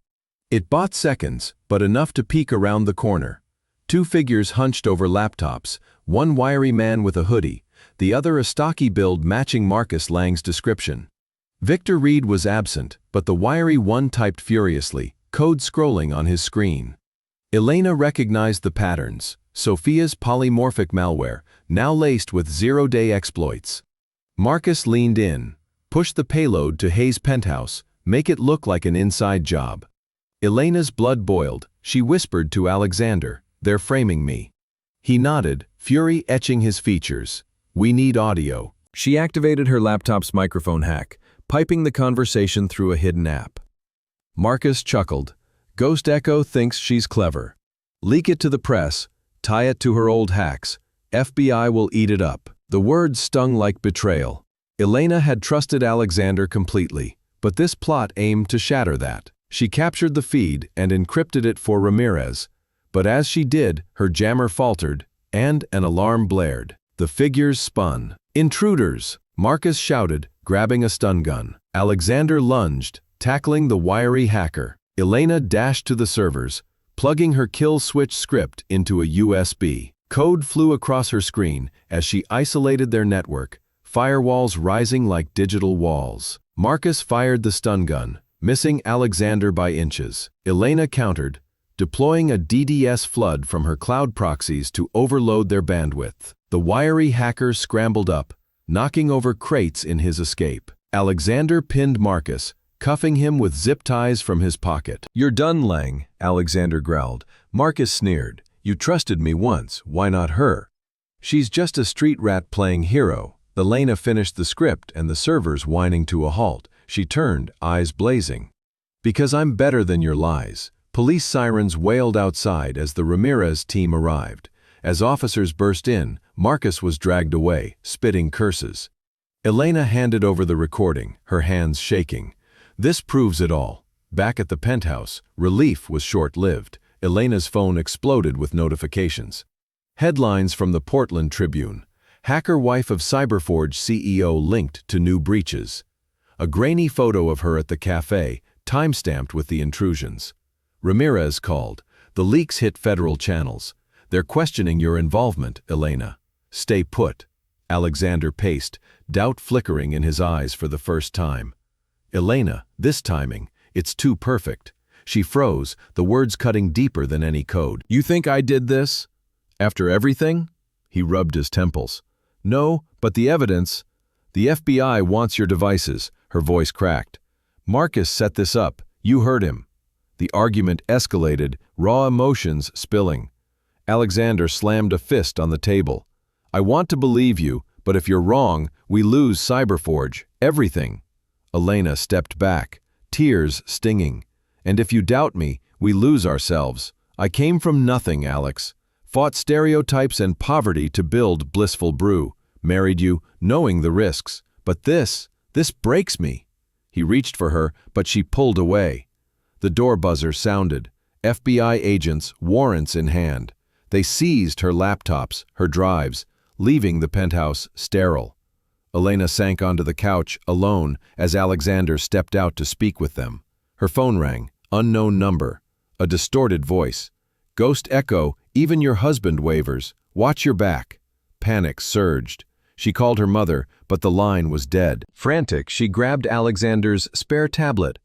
It bought seconds, but enough to peek around the corner. Two figures hunched over laptops, one wiry man with a hoodie, the other a stocky build matching Marcus Lang's description. Victor Reed was absent, but the wiry one typed furiously, code scrolling on his screen. Elena recognized the patterns, Sophia's polymorphic malware, now laced with zero-day exploits. Marcus leaned in, pushed the payload to Hayes' penthouse, make it look like an inside job. Elena's blood boiled. She whispered to Alexander, "They're framing me." He nodded, fury etching his features. "We need audio." She activated her laptop's microphone hack, piping the conversation through a hidden app. Marcus chuckled. "Ghost Echo thinks she's clever. Leak it to the press, tie it to her old hacks. FBI will eat it up." The words stung like betrayal. Elena had trusted Alexander completely, but this plot aimed to shatter that. She captured the feed and encrypted it for Ramirez, but as she did, her jammer faltered, and an alarm blared. The figures spun. "Intruders!" Marcus shouted, grabbing a stun gun. Alexander lunged, tackling the wiry hacker. Elena dashed to the servers, plugging her kill switch script into a USB. Code flew across her screen as she isolated their network, firewalls rising like digital walls. Marcus fired the stun gun, missing Alexander by inches. Elena countered, deploying a DDS flood from her cloud proxies to overload their bandwidth. The wiry hacker scrambled up, knocking over crates in his escape. Alexander pinned Marcus, cuffing him with zip ties from his pocket. "You're done, Lang," Alexander growled. Marcus sneered. "You trusted me once, why not her? She's just a street rat playing hero." Elena finished the script and the servers whining to a halt. She turned, eyes blazing. "Because I'm better than your lies." Police sirens wailed outside as the Ramirez team arrived. As officers burst in, Marcus was dragged away, spitting curses. Elena handed over the recording, her hands shaking. "This proves it all." Back at the penthouse, relief was short-lived. Elena's phone exploded with notifications. Headlines from the Portland Tribune. Hacker wife of Cyberforge CEO linked to new breaches. A grainy photo of her at the cafe, time-stamped with the intrusions. Ramirez called. "The leaks hit federal channels. They're questioning your involvement, Elena." "Stay put." Alexander paced, doubt flickering in his eyes for the first time. "Elena, this timing, it's too perfect." She froze, the words cutting deeper than any code. "You think I did this? After everything?" He rubbed his temples. "No, but the evidence. "The FBI wants your devices," her voice cracked. "Marcus set this up. You heard him." The argument escalated, raw emotions spilling. Alexander slammed a fist on the table. "I want to believe you, but if you're wrong, we lose Cyberforge, everything." Elena stepped back, tears stinging. "And if you doubt me, we lose ourselves. I came from nothing, Alex. Fought stereotypes and poverty to build Blissful Brew. Married you, knowing the risks. But this breaks me." He reached for her, but she pulled away. The door buzzer sounded. FBI agents, warrants in hand. They seized her laptops, her drives, leaving the penthouse sterile. Elena sank onto the couch, alone, as Alexander stepped out to speak with them. Her phone rang, unknown number. A distorted voice. "Ghost Echo, even your husband wavers. Watch your back." Panic surged. She called her mother, but the line was dead. Frantic, she grabbed Alexander's spare tablet,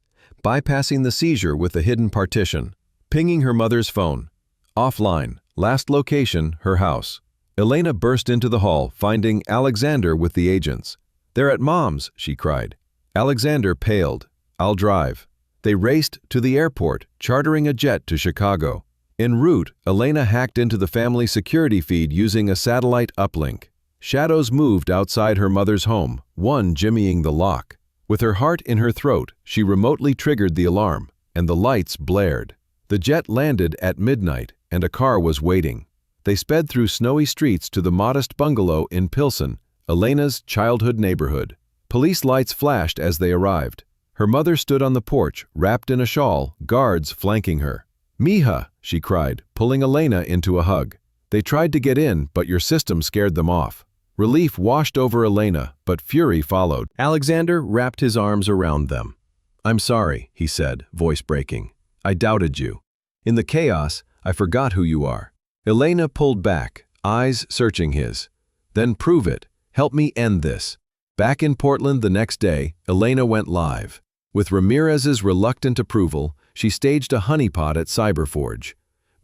bypassing the seizure with a hidden partition, pinging her mother's phone. Offline, last location, her house. Elena burst into the hall, finding Alexander with the agents. "They're at Mom's," she cried. Alexander paled. "I'll drive." They raced to the airport, chartering a jet to Chicago. En route, Elena hacked into the family security feed using a satellite uplink. Shadows moved outside her mother's home, one jimmying the lock. With her heart in her throat, she remotely triggered the alarm, and the lights blared. The jet landed at midnight, and a car was waiting. They sped through snowy streets to the modest bungalow in Pilsen, Elena's childhood neighborhood. Police lights flashed as they arrived. Her mother stood on the porch, wrapped in a shawl, guards flanking her. "Mija," she cried, pulling Elena into a hug. "They tried to get in, but your system scared them off." Relief washed over Elena, but fury followed. Alexander wrapped his arms around them. "I'm sorry," he said, voice breaking. "I doubted you. In the chaos, I forgot who you are." Elena pulled back, eyes searching his. "Then prove it. Help me end this." Back in Portland the next day, Elena went live. With Ramirez's reluctant approval, she staged a honeypot at Cyberforge.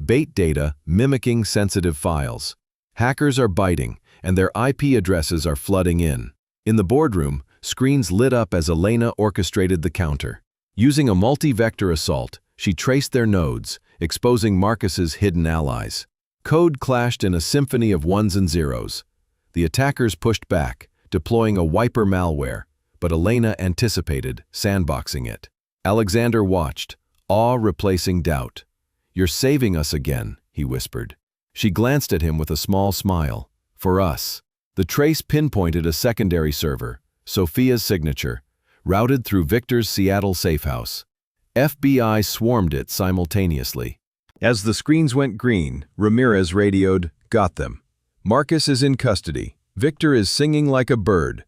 Bait data mimicking sensitive files. Hackers are biting, and their IP addresses are flooding in. In the boardroom, screens lit up as Elena orchestrated the counter. Using a multi-vector assault, she traced their nodes, exposing Marcus's hidden allies. Code clashed in a symphony of ones and zeros. The attackers pushed back, deploying a wiper malware, but Elena anticipated, sandboxing it. Alexander watched, awe replacing doubt. "You're saving us again," he whispered. She glanced at him with a small smile. "For us." The trace pinpointed a secondary server, Sophia's signature, routed through Victor's Seattle safehouse. FBI swarmed it simultaneously. As the screens went green, Ramirez radioed, "Got them. Marcus is in custody. Victor is singing like a bird."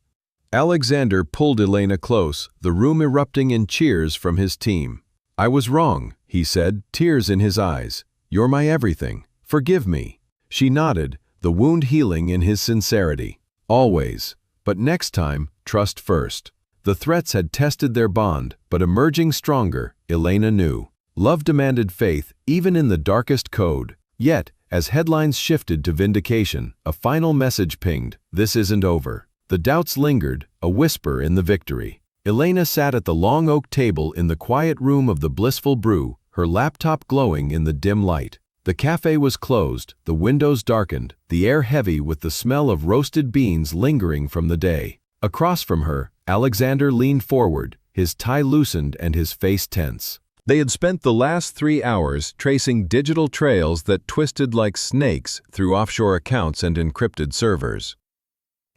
Alexander pulled Elena close, the room erupting in cheers from his team. "I was wrong," he said, tears in his eyes. "You're my everything. Forgive me." She nodded, the wound healing in his sincerity. "Always. But next time, trust first." The threats had tested their bond, but emerging stronger, Elena knew. Love demanded faith, even in the darkest code. Yet, as headlines shifted to vindication, a final message pinged, "This isn't over." The doubts lingered, a whisper in the victory. Elena sat at the long oak table in the quiet room of the Blissful Brew, her laptop glowing in the dim light. The cafe was closed, the windows darkened, the air heavy with the smell of roasted beans lingering from the day. Across from her, Alexander leaned forward, his tie loosened and his face tense. They had spent the last 3 hours tracing digital trails that twisted like snakes through offshore accounts and encrypted servers.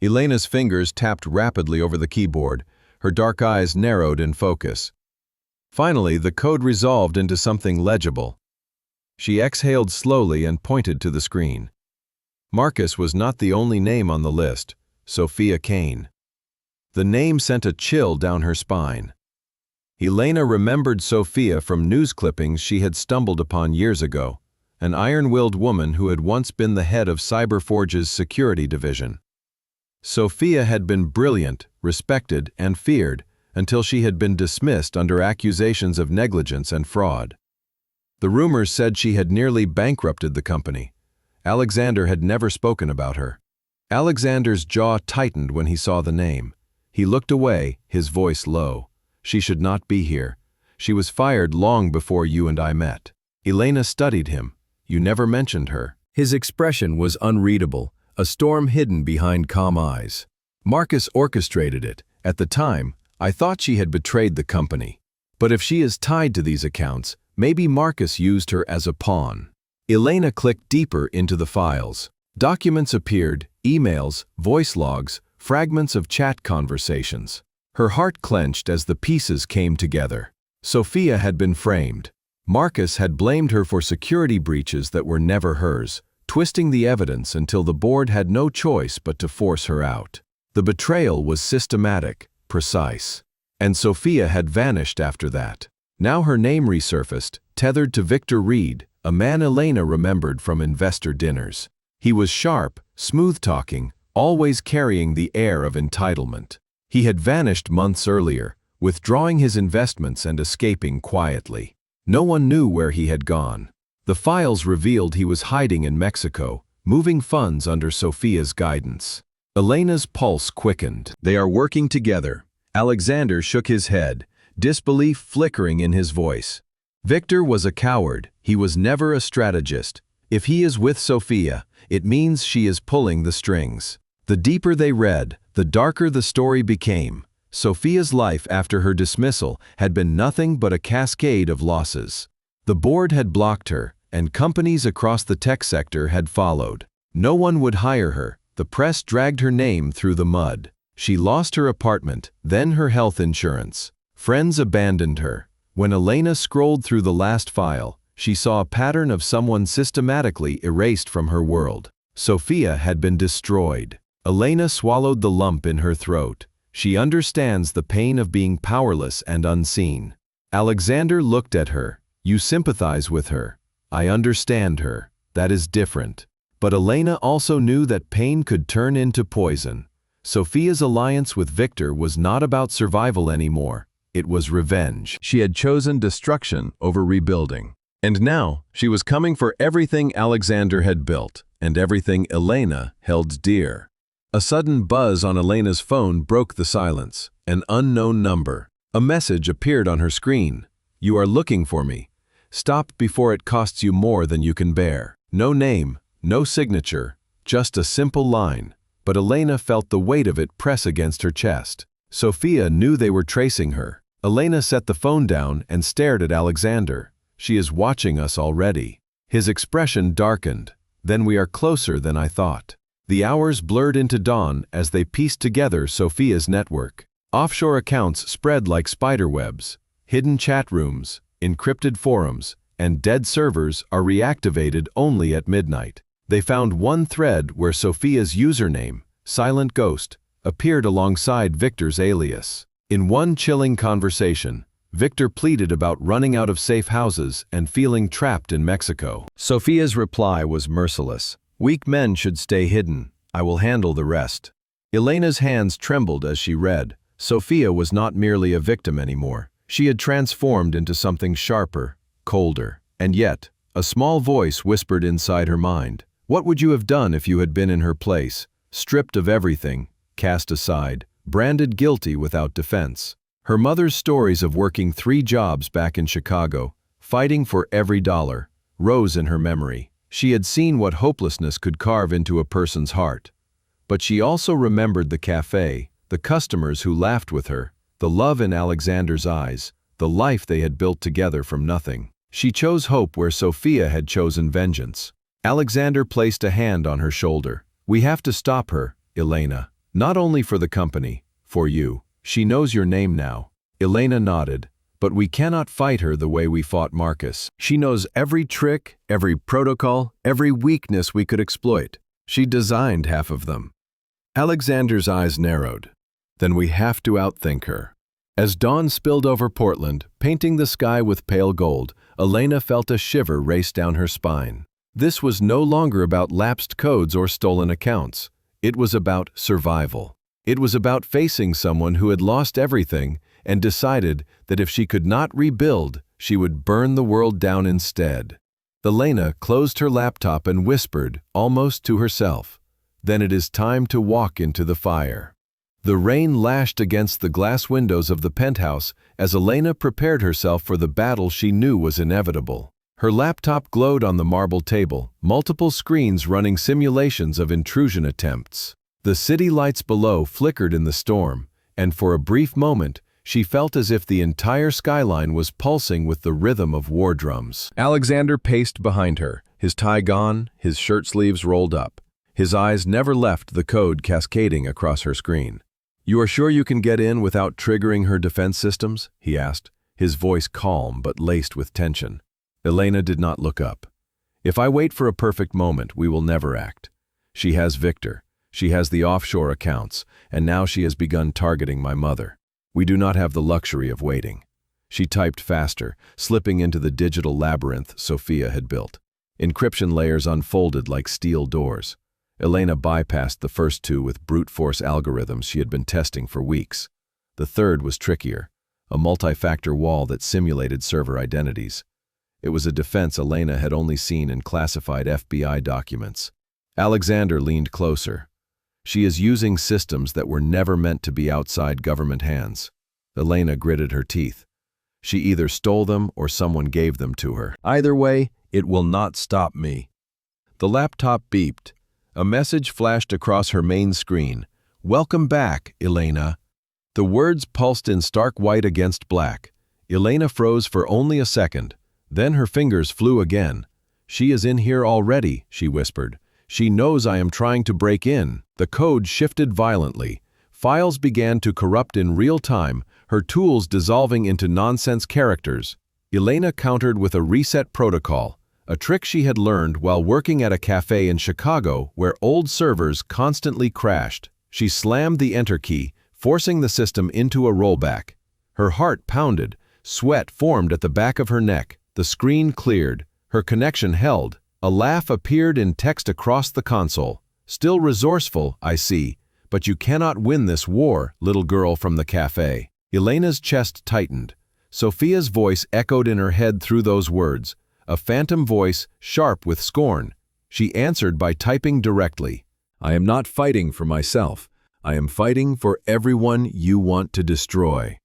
Elena's fingers tapped rapidly over the keyboard, her dark eyes narrowed in focus. Finally, the code resolved into something legible. She exhaled slowly and pointed to the screen. Marcus was not the only name on the list, Sophia Kane. The name sent a chill down her spine. Elena remembered Sophia from news clippings she had stumbled upon years ago, an iron-willed woman who had once been the head of Cyberforge's security division. Sophia had been brilliant, respected, and feared until she had been dismissed under accusations of negligence and fraud. The rumors said she had nearly bankrupted the company. Alexander had never spoken about her. Alexander's jaw tightened when he saw the name. He looked away, his voice low. She should not be here. She was fired long before you and I met. Elena studied him. You never mentioned her. His expression was unreadable, a storm hidden behind calm eyes. Marcus orchestrated it. At the time, I thought she had betrayed the company. But if she is tied to these accounts, maybe Marcus used her as a pawn. Elena clicked deeper into the files. Documents appeared, emails, voice logs, fragments of chat conversations. Her heart clenched as the pieces came together. Sophia had been framed. Marcus had blamed her for security breaches that were never hers, twisting the evidence until the board had no choice but to force her out. The betrayal was systematic, precise. And Sophia had vanished after that. Now her name resurfaced, tethered to Victor Reed, a man Elena remembered from investor dinners. He was sharp, smooth-talking, always carrying the air of entitlement. He had vanished months earlier, withdrawing his investments and escaping quietly. No one knew where he had gone. The files revealed he was hiding in Mexico, moving funds under Sophia's guidance. Elena's pulse quickened. They are working together. Alexander shook his head, disbelief flickering in his voice. Victor was a coward. He was never a strategist. If he is with Sophia, it means she is pulling the strings. The deeper they read, the darker the story became. Sophia's life after her dismissal had been nothing but a cascade of losses. The board had blocked her, and companies across the tech sector had followed. No one would hire her. The press dragged her name through the mud. She lost her apartment, then her health insurance. Friends abandoned her. When Elena scrolled through the last file, she saw a pattern of someone systematically erased from her world. Sophia had been destroyed. Elena swallowed the lump in her throat. She understands the pain of being powerless and unseen. Alexander looked at her. You sympathize with her. I understand her. That is different. But Elena also knew that pain could turn into poison. Sophia's alliance with Victor was not about survival anymore. It was revenge. She had chosen destruction over rebuilding. And now, she was coming for everything Alexander had built, and everything Elena held dear. A sudden buzz on Elena's phone broke the silence. An unknown number. A message appeared on her screen. You are looking for me. Stop before it costs you more than you can bear. No name, no signature, just a simple line. But Elena felt the weight of it press against her chest. Sophia knew they were tracing her. Elena set the phone down and stared at Alexander. She is watching us already. His expression darkened. Then we are closer than I thought. The hours blurred into dawn as they pieced together Sophia's network. Offshore accounts spread like spiderwebs. Hidden chat rooms, encrypted forums, and dead servers are reactivated only at midnight. They found one thread where Sophia's username, Silent Ghost, appeared alongside Victor's alias. In one chilling conversation, Victor pleaded about running out of safe houses and feeling trapped in Mexico. Sophia's reply was merciless. Weak men should stay hidden. I will handle the rest. Elena's hands trembled as she read. Sophia was not merely a victim anymore. She had transformed into something sharper, colder. And yet, a small voice whispered inside her mind. What would you have done if you had been in her place, stripped of everything, cast aside, branded guilty without defense? Her mother's stories of working 3 jobs back in Chicago, fighting for every dollar, rose in her memory. She had seen what hopelessness could carve into a person's heart. But she also remembered the cafe, the customers who laughed with her, the love in Alexander's eyes, the life they had built together from nothing. She chose hope where Sophia had chosen vengeance. Alexander placed a hand on her shoulder. We have to stop her, Elena. Not only for the company, for you. She knows your name now. Elena nodded. But we cannot fight her the way we fought Marcus. She knows every trick, every protocol, every weakness we could exploit. She designed half of them. Alexander's eyes narrowed. Then we have to outthink her. As dawn spilled over Portland, painting the sky with pale gold, Elena felt a shiver race down her spine. This was no longer about lapsed codes or stolen accounts. It was about survival. It was about facing someone who had lost everything and decided that if she could not rebuild, she would burn the world down instead. Elena closed her laptop and whispered, almost to herself, "Then it is time to walk into the fire." The rain lashed against the glass windows of the penthouse as Elena prepared herself for the battle she knew was inevitable. Her laptop glowed on the marble table, multiple screens running simulations of intrusion attempts. The city lights below flickered in the storm, and for a brief moment, she felt as if the entire skyline was pulsing with the rhythm of war drums. Alexander paced behind her, his tie gone, his shirt sleeves rolled up. His eyes never left the code cascading across her screen. "You are sure you can get in without triggering her defense systems?" he asked, his voice calm but laced with tension. Elena did not look up. "If I wait for a perfect moment, we will never act. She has Victor. She has the offshore accounts, and now she has begun targeting my mother. We do not have the luxury of waiting." She typed faster, slipping into the digital labyrinth Sophia had built. Encryption layers unfolded like steel doors. Elena bypassed the first two with brute force algorithms she had been testing for weeks. The third was trickier, a multi-factor wall that simulated server identities. It was a defense Elena had only seen in classified FBI documents. Alexander leaned closer. "She is using systems that were never meant to be outside government hands." Elena gritted her teeth. She either stole them or someone gave them to her. "Either way, it will not stop me." The laptop beeped. A message flashed across her main screen. "Welcome back, Elena." The words pulsed in stark white against black. Elena froze for only a second. Then her fingers flew again. "She is in here already," she whispered. "She knows I am trying to break in." The code shifted violently. Files began to corrupt in real time, her tools dissolving into nonsense characters. Elena countered with a reset protocol, a trick she had learned while working at a cafe in Chicago where old servers constantly crashed. She slammed the enter key, forcing the system into a rollback. Her heart pounded, sweat formed at the back of her neck. The screen cleared, her connection held. A laugh appeared in text across the console. "Still resourceful, I see, but you cannot win this war, little girl from the cafe." Elena's chest tightened. Sophia's voice echoed in her head through those words, a phantom voice sharp with scorn. She answered by typing directly. "I am not fighting for myself. I am fighting for everyone you want to destroy."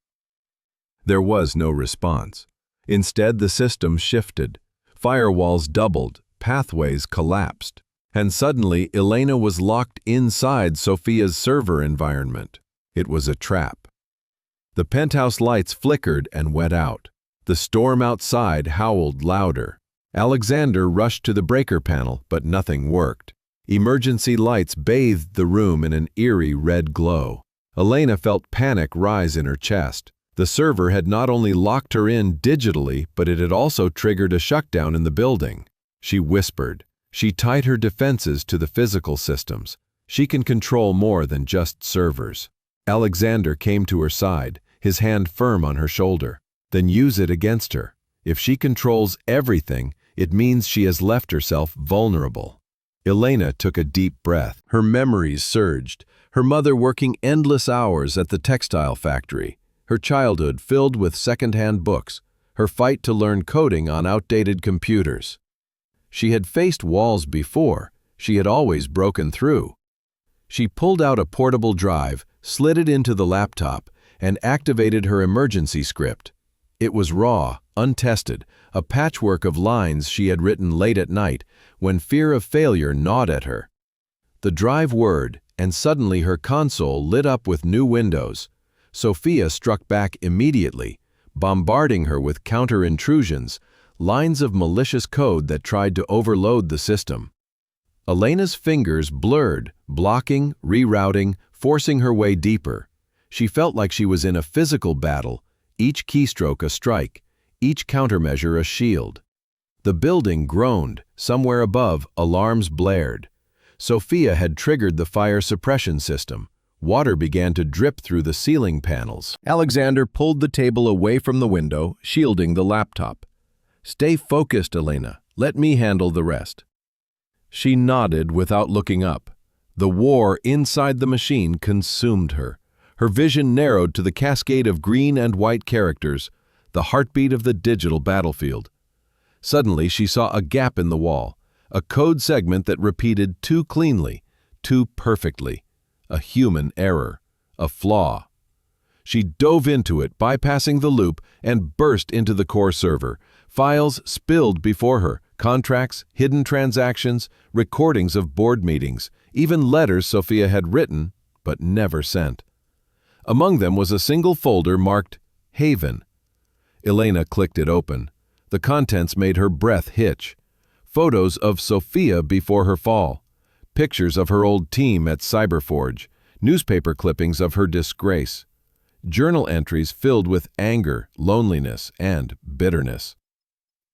There was no response. Instead, the system shifted. Firewalls doubled, pathways collapsed. And suddenly, Elena was locked inside Sophia's server environment. It was a trap. The penthouse lights flickered and went out. The storm outside howled louder. Alexander rushed to the breaker panel, but nothing worked. Emergency lights bathed the room in an eerie red glow. Elena felt panic rise in her chest. The server had not only locked her in digitally, but it had also triggered a shutdown in the building. She whispered. She tied her defenses to the physical systems. She can control more than just servers. Alexander came to her side, his hand firm on her shoulder. "Then use it against her. If she controls everything, it means she has left herself vulnerable." Elena took a deep breath. Her memories surged. Her mother working endless hours at the textile factory. Her childhood filled with second-hand books. Her fight to learn coding on outdated computers. She had faced walls before. She had always broken through. She pulled out a portable drive, slid it into the laptop, and activated her emergency script. It was raw, untested, a patchwork of lines she had written late at night when fear of failure gnawed at her. The drive whirred, and suddenly her console lit up with new windows. Sophia struck back immediately, bombarding her with counter-intrusions, lines of malicious code that tried to overload the system. Elena's fingers blurred, blocking, rerouting, forcing her way deeper. She felt like she was in a physical battle, each keystroke a strike, each countermeasure a shield. The building groaned. Somewhere above, alarms blared. Sophia had triggered the fire suppression system. Water began to drip through the ceiling panels. Alexander pulled the table away from the window, shielding the laptop. "Stay focused, Elena. Let me handle the rest." She nodded without looking up. The war inside the machine consumed her. Her vision narrowed to the cascade of green and white characters, the heartbeat of the digital battlefield. Suddenly, she saw a gap in the wall, a code segment that repeated too cleanly, too perfectly. A human error, a flaw. She dove into it, bypassing the loop, and burst into the core server. Files spilled before her, contracts, hidden transactions, recordings of board meetings, even letters Sophia had written but never sent. Among them was a single folder marked Haven. Elena clicked it open. The contents made her breath hitch. Photos of Sophia before her fall, pictures of her old team at Cyberforge, newspaper clippings of her disgrace, journal entries filled with anger, loneliness, and bitterness.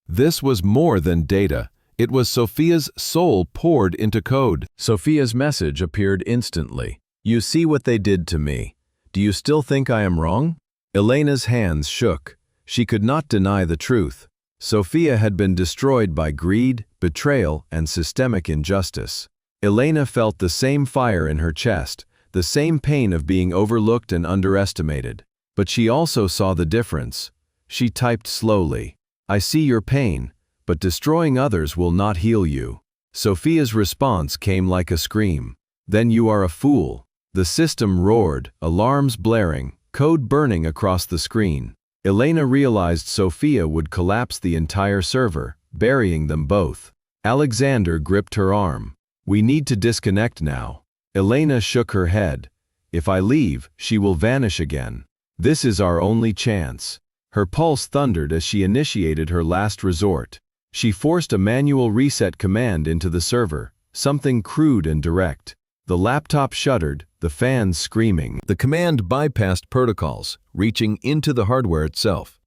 This was more than data. It was Sophia's soul poured into code. Sophia's message appeared instantly. "You see what they did to me. Do you still think I am wrong?" Elena's hands shook. She could not deny the truth. Sophia had been destroyed by greed, betrayal, and systemic injustice. Elena felt the same fire in her chest, the same pain of being overlooked and underestimated. But she also saw the difference. She typed slowly, "I see your pain, but destroying others will not heal you." Sophia's response came like a scream. "Then you are a fool." The system roared, alarms blaring, code burning across the screen. Elena realized Sophia would collapse the entire server, burying them both. Alexander gripped her arm. "We need to disconnect now." Elena shook her head. "If I leave, she will vanish again. This is our only chance." Her pulse thundered as she initiated her last resort. She forced a manual reset command into the server, something crude and direct. The laptop shuddered, the fans screaming. The command bypassed protocols, reaching into the hardware itself.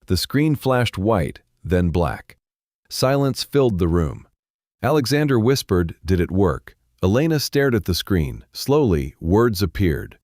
The screen flashed white, then black. Silence filled the room. Alexander whispered, "Did it work?" Elena stared at the screen. Slowly, words appeared.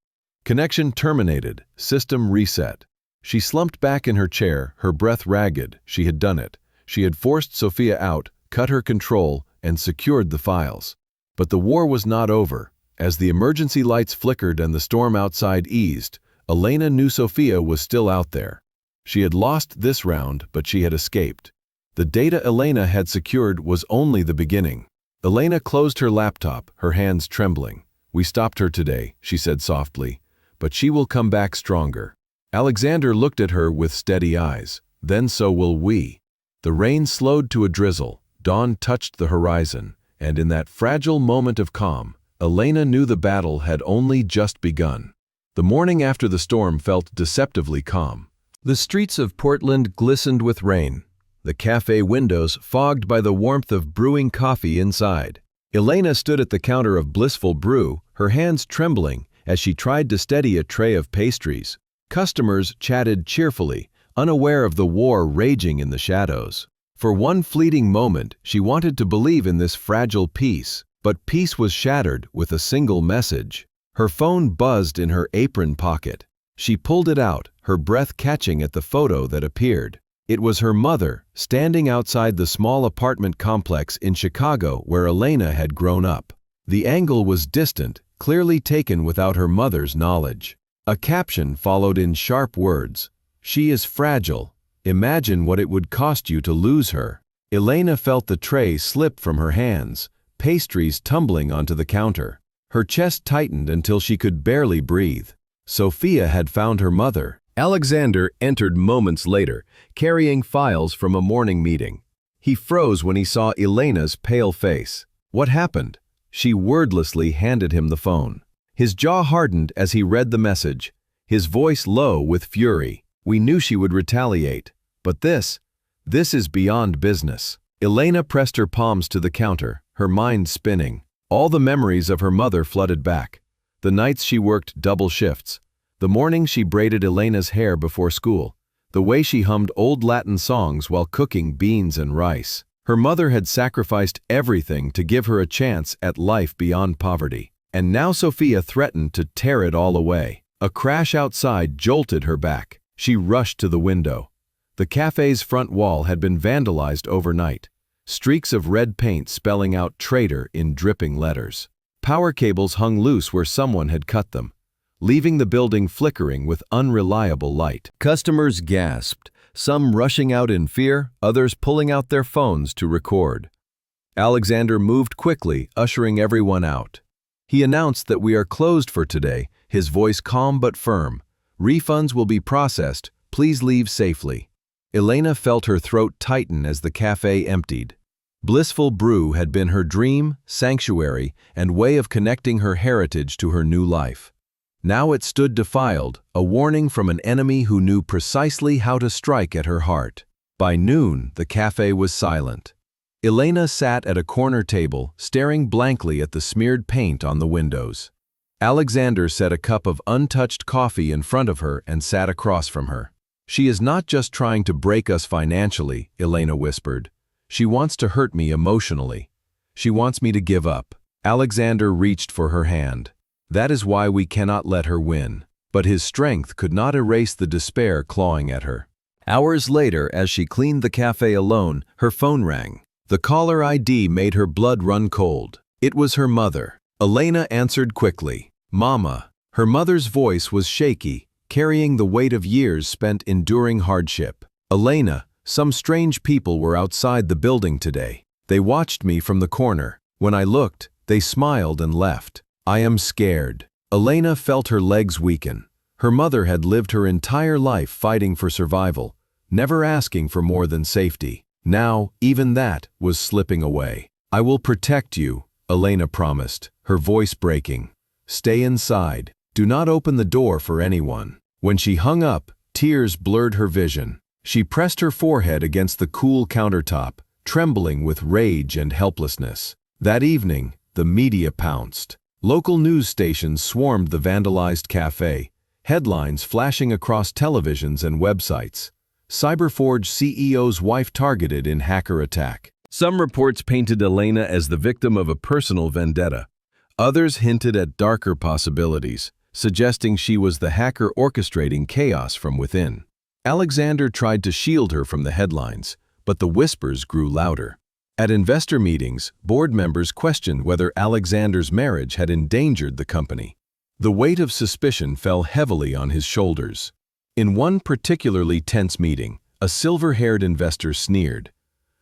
"Connection terminated. System reset." She slumped back in her chair, her breath ragged. She had done it. She had forced Sophia out, cut her control, and secured the files. But the war was not over. As the emergency lights flickered and the storm outside eased, Elena knew Sophia was still out there. She had lost this round, but she had escaped. The data Elena had secured was only the beginning. Elena closed her laptop, her hands trembling. "We stopped her today," she said softly, "but she will come back stronger." Alexander looked at her with steady eyes. "Then so will we." The rain slowed to a drizzle. Dawn touched the horizon, and in that fragile moment of calm, Elena knew the battle had only just begun. The morning after the storm felt deceptively calm. The streets of Portland glistened with rain, the cafe windows fogged by the warmth of brewing coffee inside. Elena stood at the counter of Blissful Brew, her hands trembling as she tried to steady a tray of pastries. Customers chatted cheerfully, unaware of the war raging in the shadows. For one fleeting moment, she wanted to believe in this fragile peace, but peace was shattered with a single message. Her phone buzzed in her apron pocket. She pulled it out, her breath catching at the photo that appeared. It was her mother, standing outside the small apartment complex in Chicago where Elena had grown up. The angle was distant, clearly taken without her mother's knowledge. A caption followed in sharp words, "She is fragile. Imagine what it would cost you to lose her." Elena felt the tray slip from her hands, pastries tumbling onto the counter. Her chest tightened until she could barely breathe. Sophia had found her mother. Alexander entered moments later, carrying files from a morning meeting. He froze when he saw Elena's pale face. "What happened?" She wordlessly handed him the phone. His jaw hardened as he read the message, his voice low with fury. "We knew she would retaliate. But this is beyond business." Elena pressed her palms to the counter, her mind spinning. All the memories of her mother flooded back. The nights she worked double shifts. The morning she braided Elena's hair before school. The way she hummed old Latin songs while cooking beans and rice. Her mother had sacrificed everything to give her a chance at life beyond poverty. And now Sophia threatened to tear it all away. A crash outside jolted her back. She rushed to the window. The cafe's front wall had been vandalized overnight. Streaks of red paint spelling out "Traitor" in dripping letters. Power cables hung loose where someone had cut them, leaving the building flickering with unreliable light. Customers gasped, some rushing out in fear, others pulling out their phones to record. Alexander moved quickly, ushering everyone out. He announced that "We are closed for today," his voice calm but firm. "Refunds will be processed. Please leave safely." Elena felt her throat tighten as the cafe emptied. Blissful Brew had been her dream, sanctuary, and way of connecting her heritage to her new life. Now it stood defiled, a warning from an enemy who knew precisely how to strike at her heart. By noon, the cafe was silent. Elena sat at a corner table, staring blankly at the smeared paint on the windows. Alexander set a cup of untouched coffee in front of her and sat across from her. "She is not just trying to break us financially," Elena whispered. "She wants to hurt me emotionally. She wants me to give up." Alexander reached for her hand. "That is why we cannot let her win." But his strength could not erase the despair clawing at her. Hours later, as she cleaned the cafe alone, her phone rang. The caller ID made her blood run cold. It was her mother. Elena answered quickly. "Mama." Her mother's voice was shaky, carrying the weight of years spent enduring hardship. "Elena, some strange people were outside the building today. They watched me from the corner. When I looked, they smiled and left. I am scared." Elena felt her legs weaken. Her mother had lived her entire life fighting for survival, never asking for more than safety. Now, even that was slipping away. "I will protect you," Elena promised, her voice breaking. "Stay inside. Do not open the door for anyone." When she hung up, tears blurred her vision. She pressed her forehead against the cool countertop, trembling with rage and helplessness. That evening, the media pounced. Local news stations swarmed the vandalized cafe, headlines flashing across televisions and websites. Cyberforge CEO's wife targeted in hacker attack. Some reports painted Elena as the victim of a personal vendetta. Others hinted at darker possibilities, suggesting she was the hacker orchestrating chaos from within. Alexander tried to shield her from the headlines, but the whispers grew louder. At investor meetings, board members questioned whether Alexander's marriage had endangered the company. The weight of suspicion fell heavily on his shoulders. In one particularly tense meeting, a silver-haired investor sneered,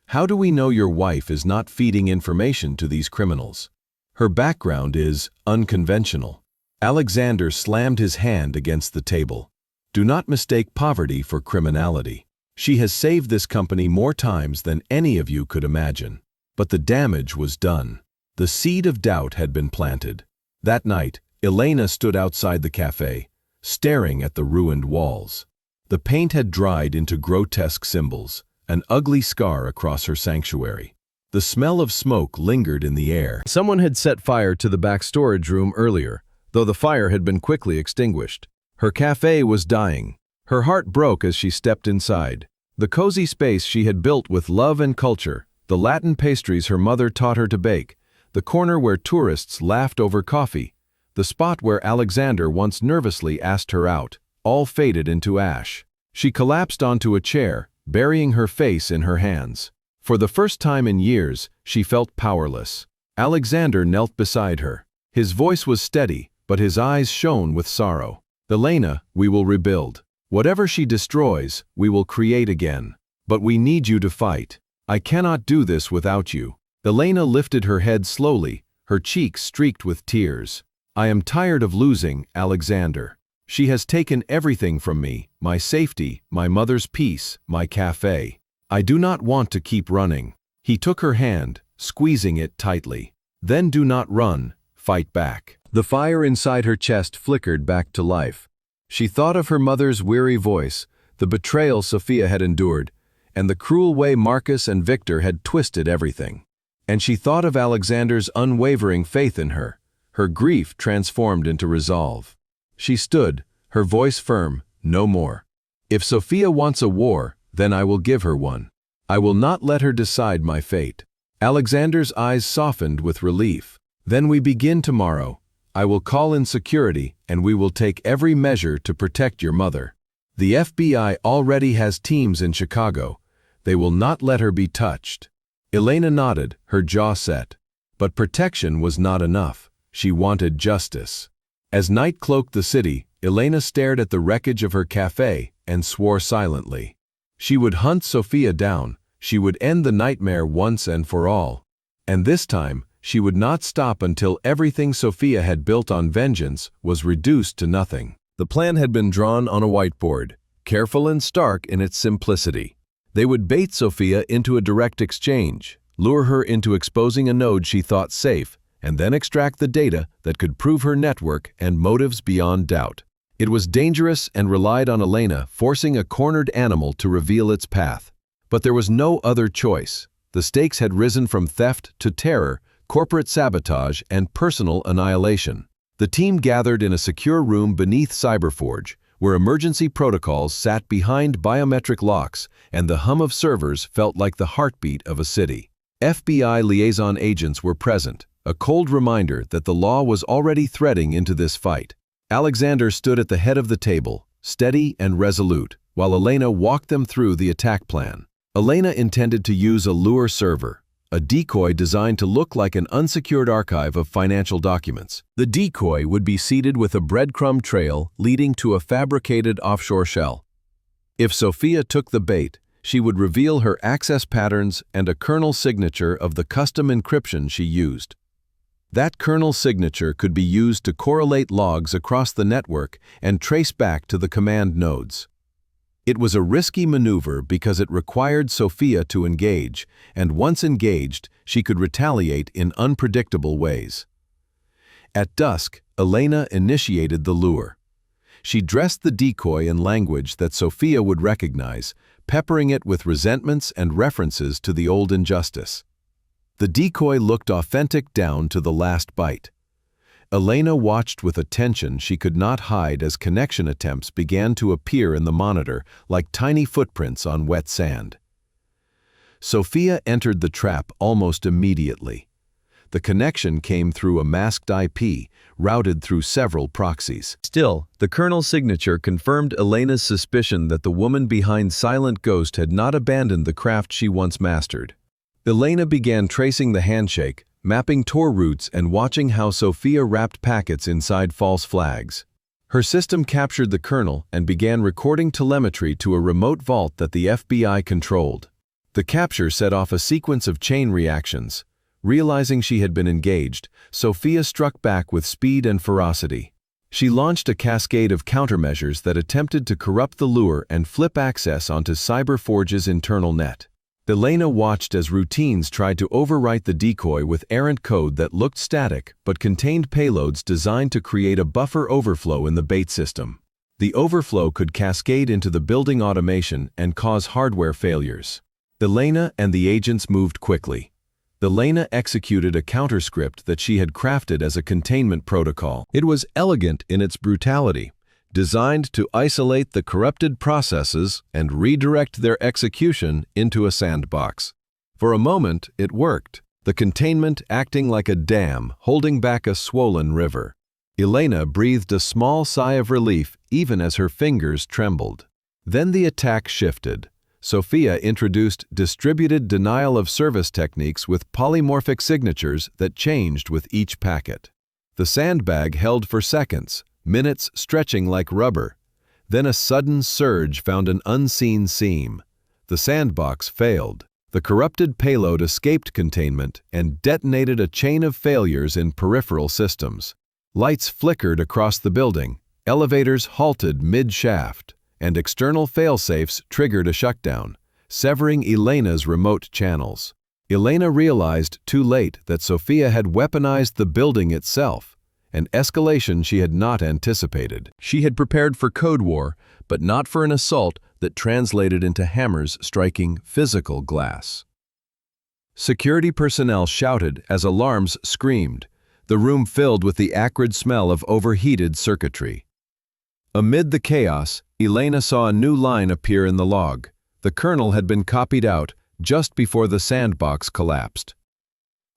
"How do we know your wife is not feeding information to these criminals? Her background is unconventional." Alexander slammed his hand against the table. "Do not mistake poverty for criminality. She has saved this company more times than any of you could imagine." But the damage was done. The seed of doubt had been planted. That night, Elena stood outside the cafe, staring at the ruined walls. The paint had dried into grotesque symbols, an ugly scar across her sanctuary. The smell of smoke lingered in the air. Someone had set fire to the back storage room earlier, though the fire had been quickly extinguished. Her cafe was dying. Her heart broke as she stepped inside. The cozy space she had built with love and culture, the Latin pastries her mother taught her to bake, the corner where tourists laughed over coffee, the spot where Alexander once nervously asked her out, all faded into ash. She collapsed onto a chair, burying her face in her hands. For the first time in years, she felt powerless. Alexander knelt beside her. His voice was steady, but his eyes shone with sorrow. "Elena, we will rebuild. Whatever she destroys, we will create again. But we need you to fight. I cannot do this without you." Elena lifted her head slowly, her cheeks streaked with tears. "I am tired of losing Alexander. She has taken everything from me, my safety, my mother's peace, my cafe. I do not want to keep running." He took her hand, squeezing it tightly. "Then do not run, fight back." The fire inside her chest flickered back to life. She thought of her mother's weary voice, the betrayal Sophia had endured, and the cruel way Marcus and Victor had twisted everything. And she thought of Alexander's unwavering faith in her, her grief transformed into resolve. She stood, her voice firm, "No more. If Sophia wants a war, then I will give her one. I will not let her decide my fate." Alexander's eyes softened with relief. "Then we begin tomorrow. I will call in security, and we will take every measure to protect your mother. The FBI already has teams in Chicago. They will not let her be touched." Elena nodded, her jaw set. But protection was not enough. She wanted justice. As night cloaked the city, Elena stared at the wreckage of her cafe and swore silently. She would hunt Sophia down. She would end the nightmare once and for all. And this time, She would not stop until everything Sophia had built on vengeance was reduced to nothing. The plan had been drawn on a whiteboard, careful and stark in its simplicity. They would bait Sophia into a direct exchange, lure her into exposing a node she thought safe, and then extract the data that could prove her network and motives beyond doubt. It was dangerous and relied on Elena forcing a cornered animal to reveal its path. But there was no other choice. The stakes had risen from theft to terror, corporate sabotage, and personal annihilation. The team gathered in a secure room beneath Cyberforge, where emergency protocols sat behind biometric locks and the hum of servers felt like the heartbeat of a city. FBI liaison agents were present, a cold reminder that the law was already threading into this fight. Alexander stood at the head of the table, steady and resolute, while Elena walked them through the attack plan. Elena intended to use a lure server, a decoy designed to look like an unsecured archive of financial documents. The decoy would be seeded with a breadcrumb trail leading to a fabricated offshore shell. If Sophia took the bait, she would reveal her access patterns and a kernel signature of the custom encryption she used. That kernel signature could be used to correlate logs across the network and trace back to the command nodes. It was a risky maneuver because it required Sophia to engage, and once engaged, she could retaliate in unpredictable ways. At dusk, Elena initiated the lure. She dressed the decoy in language that Sophia would recognize, peppering it with resentments and references to the old injustice. The decoy looked authentic down to the last byte. Elena watched with attention she could not hide as connection attempts began to appear in the monitor like tiny footprints on wet sand. Sophia entered the trap almost immediately. The connection came through a masked IP, routed through several proxies. Still, the kernel signature confirmed Elena's suspicion that the woman behind Silent Ghost had not abandoned the craft she once mastered. Elena began tracing the handshake, mapping Tor routes and watching how Sophia wrapped packets inside false flags. Her system captured the kernel and began recording telemetry to a remote vault that the FBI controlled. The capture set off a sequence of chain reactions. Realizing she had been engaged, Sophia struck back with speed and ferocity. She launched a cascade of countermeasures that attempted to corrupt the lure and flip access onto Cyberforge's internal net. Elena watched as routines tried to overwrite the decoy with errant code that looked static but contained payloads designed to create a buffer overflow in the bait system. The overflow could cascade into the building automation and cause hardware failures. Elena and the agents moved quickly. Elena executed a counterscript that she had crafted as a containment protocol. It was elegant in its brutality, designed to isolate the corrupted processes and redirect their execution into a sandbox. For a moment, it worked, the containment acting like a dam holding back a swollen river. Elena breathed a small sigh of relief even as her fingers trembled. Then the attack shifted. Sophia introduced distributed denial-of-service techniques with polymorphic signatures that changed with each packet. The sandbag held for seconds, minutes stretching like rubber. Then a sudden surge found an unseen seam. The sandbox failed. The corrupted payload escaped containment and detonated a chain of failures in peripheral systems. Lights flickered across the building, elevators halted mid-shaft, and external failsafes triggered a shutdown, severing Elena's remote channels. Elena realized too late that Sophia had weaponized the building itself, an escalation she had not anticipated. She had prepared for code war, but not for an assault that translated into hammers striking physical glass. Security personnel shouted as alarms screamed, the room filled with the acrid smell of overheated circuitry. Amid the chaos, Elena saw a new line appear in the log. The kernel had been copied out just before the sandbox collapsed.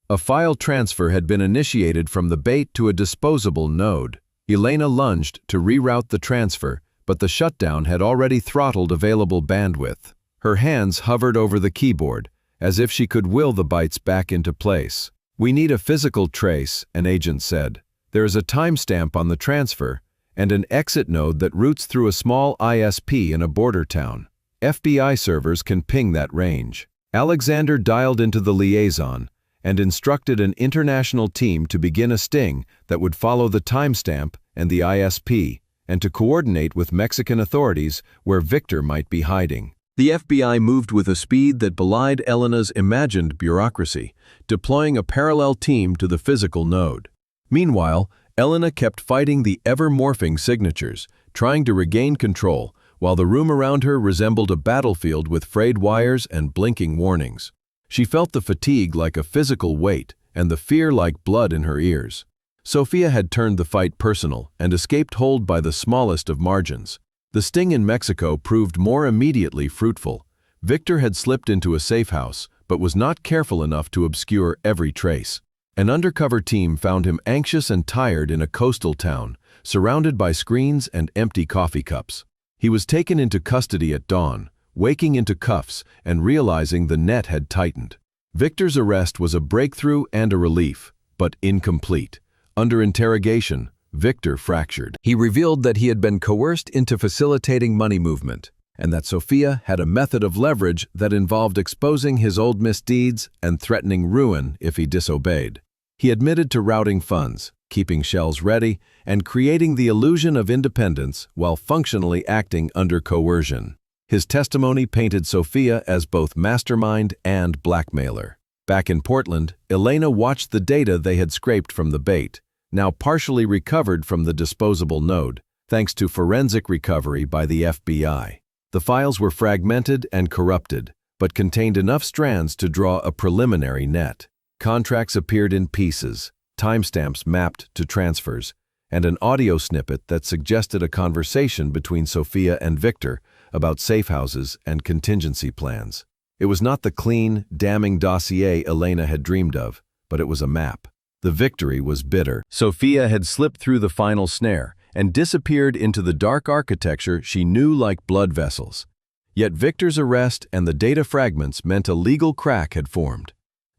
A file transfer had been initiated from the bait to a disposable node. Elena lunged to reroute the transfer, but the shutdown had already throttled available bandwidth. Her hands hovered over the keyboard, as if she could will the bytes back into place. "We need a physical trace," an agent said. "There is a timestamp on the transfer, and an exit node that routes through a small ISP in a border town. FBI servers can ping that range." Alexander dialed into the liaison, and instructed an international team to begin a sting that would follow the timestamp and the ISP, and to coordinate with Mexican authorities where Victor might be hiding. The FBI moved with a speed that belied Elena's imagined bureaucracy, deploying a parallel team to the physical node. Meanwhile, Elena kept fighting the ever-morphing signatures, trying to regain control, while the room around her resembled a battlefield with frayed wires and blinking warnings. She felt the fatigue like a physical weight and the fear like blood in her ears. Sofia had turned the fight personal and escaped hold by the smallest of margins. The sting in Mexico proved more immediately fruitful. Victor had slipped into a safe house, but was not careful enough to obscure every trace. An undercover team found him anxious and tired in a coastal town, surrounded by screens and empty coffee cups. He was taken into custody at dawn, waking into cuffs and realizing the net had tightened. Victor's arrest was a breakthrough and a relief, but incomplete. Under interrogation, Victor fractured. He revealed that he had been coerced into facilitating money movement, and that Sofia had a method of leverage that involved exposing his old misdeeds and threatening ruin if he disobeyed. He admitted to routing funds, keeping shells ready, and creating the illusion of independence while functionally acting under coercion. His testimony painted Sofia as both mastermind and blackmailer. Back in Portland, Elena watched the data they had scraped from the bait, now partially recovered from the disposable node, thanks to forensic recovery by the FBI. The files were fragmented and corrupted, but contained enough strands to draw a preliminary net. Contracts appeared in pieces, timestamps mapped to transfers, and an audio snippet that suggested a conversation between Sofia and Victor about safe houses and contingency plans. It was not the clean, damning dossier Elena had dreamed of, but it was a map. The victory was bitter. Sofia had slipped through the final snare and disappeared into the dark architecture she knew like blood vessels. Yet Victor's arrest and the data fragments meant a legal crack had formed.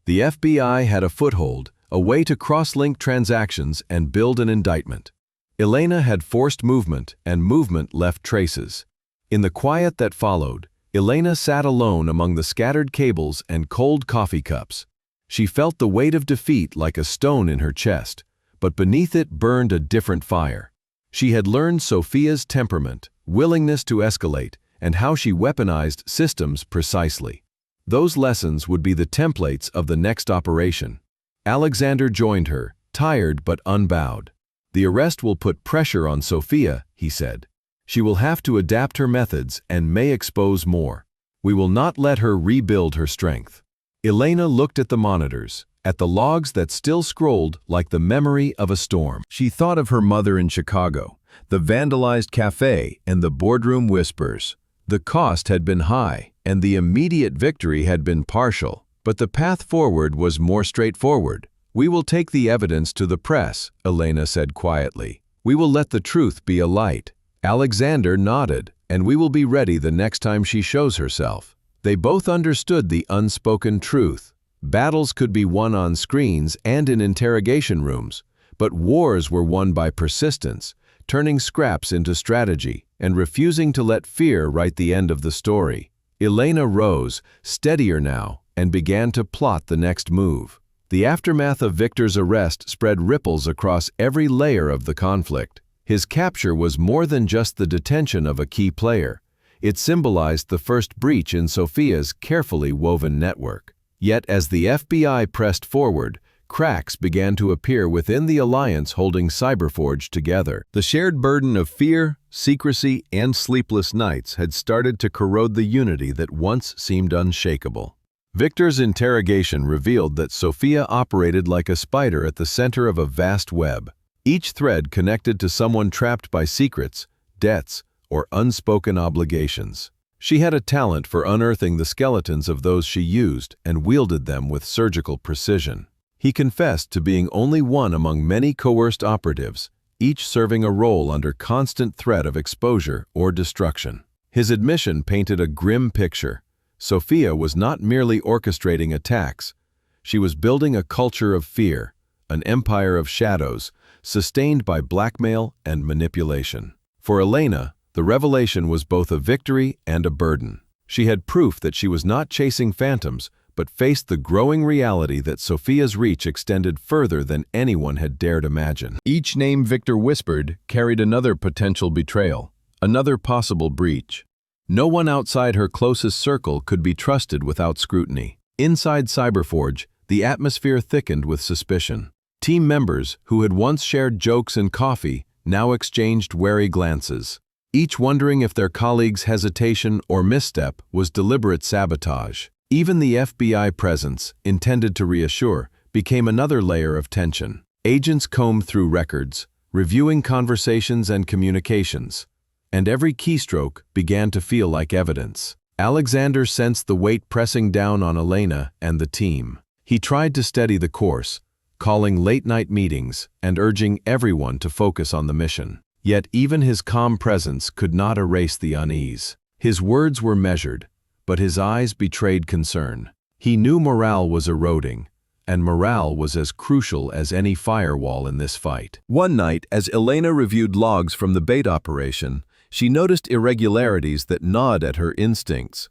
The FBI had a foothold, a way to cross-link transactions and build an indictment. Elena had forced movement, and movement left traces. In the quiet that followed, Elena sat alone among the scattered cables and cold coffee cups. She felt the weight of defeat like a stone in her chest, but beneath it burned a different fire. She had learned Sofia's temperament, willingness to escalate, and how she weaponized systems precisely. Those lessons would be the templates of the next operation. Alexander joined her, tired but unbowed. "The arrest will put pressure on Sofia," he said. "She will have to adapt her methods and may expose more. We will not let her rebuild her strength." Elena looked at the monitors, at the logs that still scrolled like the memory of a storm. She thought of her mother in Chicago, the vandalized cafe, and the boardroom whispers. The cost had been high, and the immediate victory had been partial, but the path forward was more straightforward. "We will take the evidence to the press," Elena said quietly. "We will let the truth be a light." Alexander nodded, "And we will be ready the next time she shows herself." They both understood the unspoken truth. Battles could be won on screens and in interrogation rooms, but wars were won by persistence, turning scraps into strategy, and refusing to let fear write the end of the story. Elena rose, steadier now, and began to plot the next move. The aftermath of Victor's arrest spread ripples across every layer of the conflict. His capture was more than just the detention of a key player. It symbolized the first breach in Sofia's carefully woven network. Yet as the FBI pressed forward, cracks began to appear within the alliance holding Cyberforge together. The shared burden of fear, secrecy, and sleepless nights had started to corrode the unity that once seemed unshakable. Victor's interrogation revealed that Sofia operated like a spider at the center of a vast web, each thread connected to someone trapped by secrets, debts, or unspoken obligations. She had a talent for unearthing the skeletons of those she used and wielded them with surgical precision. He confessed to being only one among many coerced operatives, each serving a role under constant threat of exposure or destruction. His admission painted a grim picture. Sofia was not merely orchestrating attacks. She was building a culture of fear, an empire of shadows, sustained by blackmail and manipulation. For Elena, the revelation was both a victory and a burden. She had proof that she was not chasing phantoms, but faced the growing reality that Sophia's reach extended further than anyone had dared imagine. Each name Victor whispered carried another potential betrayal, another possible breach. No one outside her closest circle could be trusted without scrutiny. Inside Cyberforge, the atmosphere thickened with suspicion. Team members, who had once shared jokes and coffee, now exchanged wary glances, each wondering if their colleagues' hesitation or misstep was deliberate sabotage. Even the FBI presence, intended to reassure, became another layer of tension. Agents combed through records, reviewing conversations and communications, and every keystroke began to feel like evidence. Alexander sensed the weight pressing down on Elena and the team. He tried to steady the course, calling late-night meetings and urging everyone to focus on the mission. Yet even his calm presence could not erase the unease. His words were measured, but his eyes betrayed concern. He knew morale was eroding, and morale was as crucial as any firewall in this fight. One night, as Elena reviewed logs from the bait operation, she noticed irregularities that gnawed at her instincts.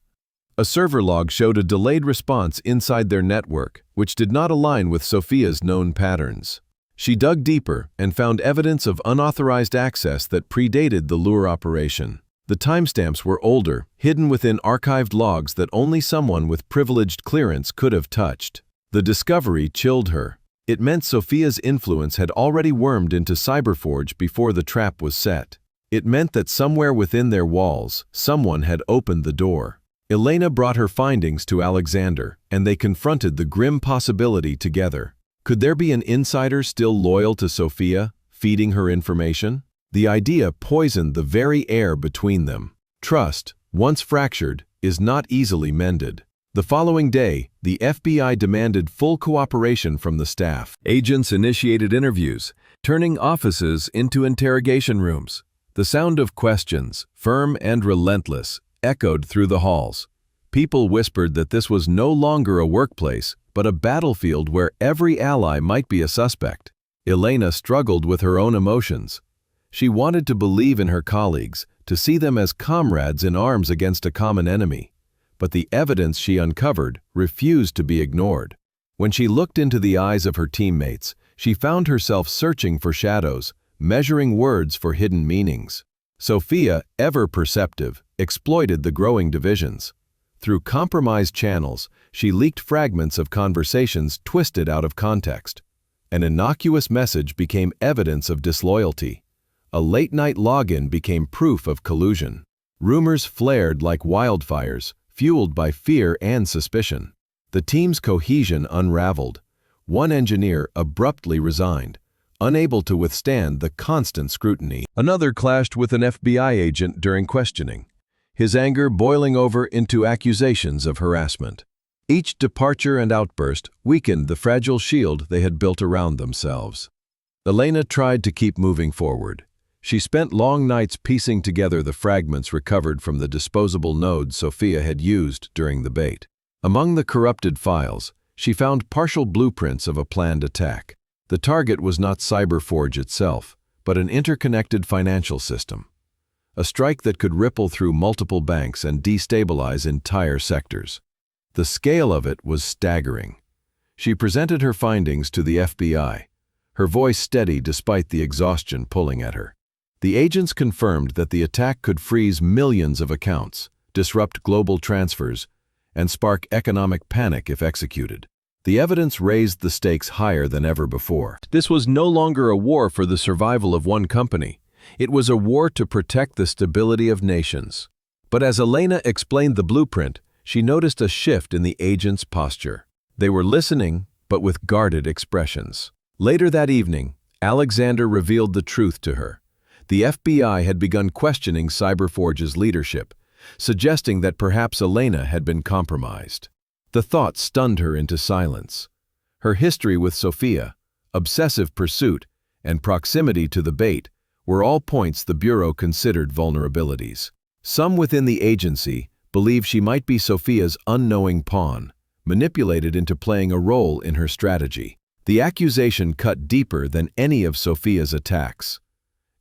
A server log showed a delayed response inside their network, which did not align with Sophia's known patterns. She dug deeper and found evidence of unauthorized access that predated the lure operation. The timestamps were older, hidden within archived logs that only someone with privileged clearance could have touched. The discovery chilled her. It meant Sophia's influence had already wormed into Cyberforge before the trap was set. It meant that somewhere within their walls, someone had opened the door. Elena brought her findings to Alexander, and they confronted the grim possibility together. Could there be an insider still loyal to Sophia, feeding her information? The idea poisoned the very air between them. Trust, once fractured, is not easily mended. The following day, the FBI demanded full cooperation from the staff. Agents initiated interviews, turning offices into interrogation rooms. The sound of questions, firm and relentless, echoed through the halls. People whispered that this was no longer a workplace, but a battlefield where every ally might be a suspect. Elena struggled with her own emotions. She wanted to believe in her colleagues, to see them as comrades in arms against a common enemy. But the evidence she uncovered refused to be ignored. When she looked into the eyes of her teammates, she found herself searching for shadows, measuring words for hidden meanings. Sophia, ever perceptive, exploited the growing divisions. Through compromised channels, she leaked fragments of conversations twisted out of context. An innocuous message became evidence of disloyalty. A late-night login became proof of collusion. Rumors flared like wildfires, fueled by fear and suspicion. The team's cohesion unraveled. One engineer abruptly resigned, unable to withstand the constant scrutiny. Another clashed with an FBI agent during questioning, his anger boiling over into accusations of harassment. Each departure and outburst weakened the fragile shield they had built around themselves. Elena tried to keep moving forward. She spent long nights piecing together the fragments recovered from the disposable nodes Sophia had used during the bait. Among the corrupted files, she found partial blueprints of a planned attack. The target was not Cyberforge itself, but an interconnected financial system. A strike that could ripple through multiple banks and destabilize entire sectors. The scale of it was staggering. She presented her findings to the FBI, her voice steady despite the exhaustion pulling at her. The agents confirmed that the attack could freeze millions of accounts, disrupt global transfers, and spark economic panic if executed. The evidence raised the stakes higher than ever before. This was no longer a war for the survival of one company. It was a war to protect the stability of nations. But as Elena explained the blueprint, she noticed a shift in the agents' posture. They were listening, but with guarded expressions. Later that evening, Alexander revealed the truth to her. The FBI had begun questioning Cyberforge's leadership, suggesting that perhaps Elena had been compromised. The thought stunned her into silence. Her history with Sophia, obsessive pursuit, and proximity to the bait were all points the Bureau considered vulnerabilities. Some within the agency believed she might be Sophia's unknowing pawn, manipulated into playing a role in her strategy. The accusation cut deeper than any of Sophia's attacks.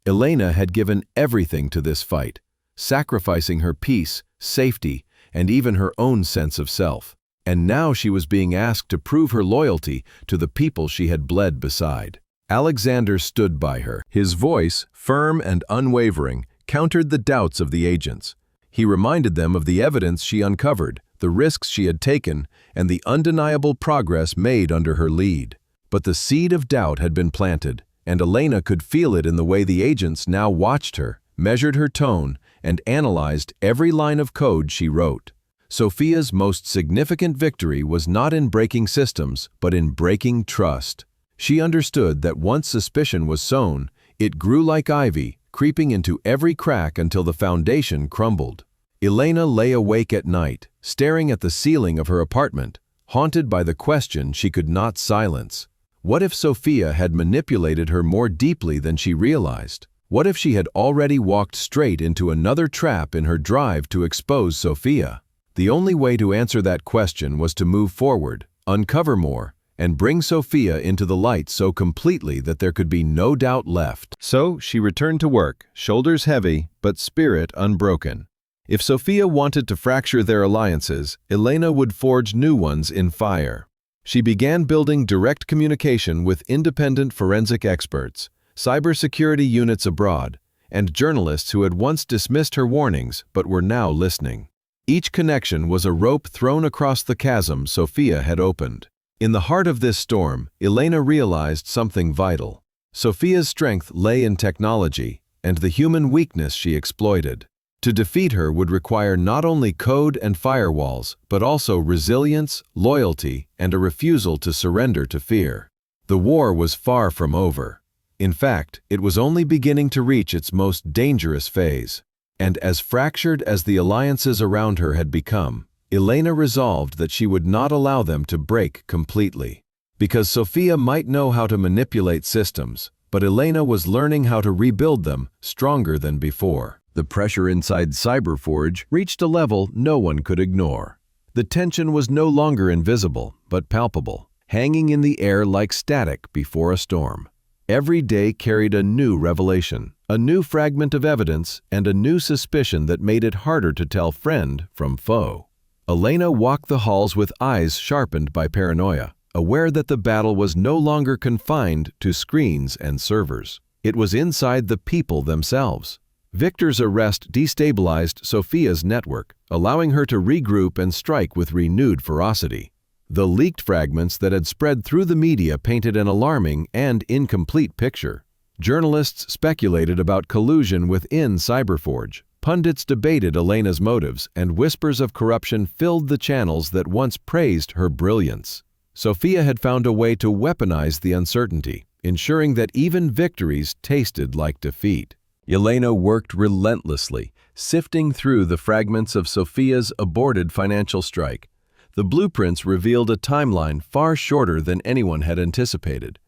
Elena had given everything to this fight, sacrificing her peace, safety, and even her own sense of self. And now she was being asked to prove her loyalty to the people she had bled beside. Alexander stood by her. His voice, firm and unwavering, countered the doubts of the agents. He reminded them of the evidence she uncovered, the risks she had taken, and the undeniable progress made under her lead. But the seed of doubt had been planted, and Elena could feel it in the way the agents now watched her, measured her tone, and analyzed every line of code she wrote. Sophia's most significant victory was not in breaking systems, but in breaking trust. She understood that once suspicion was sown, it grew like ivy, creeping into every crack until the foundation crumbled. Elena lay awake at night, staring at the ceiling of her apartment, haunted by the question she could not silence. What if Sophia had manipulated her more deeply than she realized? What if she had already walked straight into another trap in her drive to expose Sophia? The only way to answer that question was to move forward, uncover more, and bring Sophia into the light so completely that there could be no doubt left. So she returned to work, shoulders heavy, but spirit unbroken. If Sophia wanted to fracture their alliances, Elena would forge new ones in fire. She began building direct communication with independent forensic experts, cybersecurity units abroad, and journalists who had once dismissed her warnings but were now listening. Each connection was a rope thrown across the chasm Sophia had opened. In the heart of this storm, Elena realized something vital. Sophia's strength lay in technology and the human weakness she exploited. To defeat her would require not only code and firewalls, but also resilience, loyalty, and a refusal to surrender to fear. The war was far from over. In fact, it was only beginning to reach its most dangerous phase. And as fractured as the alliances around her had become, Elena resolved that she would not allow them to break completely. Because Sophia might know how to manipulate systems, but Elena was learning how to rebuild them stronger than before. The pressure inside Cyberforge reached a level no one could ignore. The tension was no longer invisible, but palpable, hanging in the air like static before a storm. Every day carried a new revelation, a new fragment of evidence, and a new suspicion that made it harder to tell friend from foe. Elena walked the halls with eyes sharpened by paranoia, aware that the battle was no longer confined to screens and servers. It was inside the people themselves. Victor's arrest destabilized Sophia's network, allowing her to regroup and strike with renewed ferocity. The leaked fragments that had spread through the media painted an alarming and incomplete picture. Journalists speculated about collusion within Cyberforge. Pundits debated Elena's motives, and whispers of corruption filled the channels that once praised her brilliance. Sophia had found a way to weaponize the uncertainty, ensuring that even victories tasted like defeat. Elena worked relentlessly, sifting through the fragments of Sophia's aborted financial strike. The blueprints revealed a timeline far shorter than anyone had anticipated.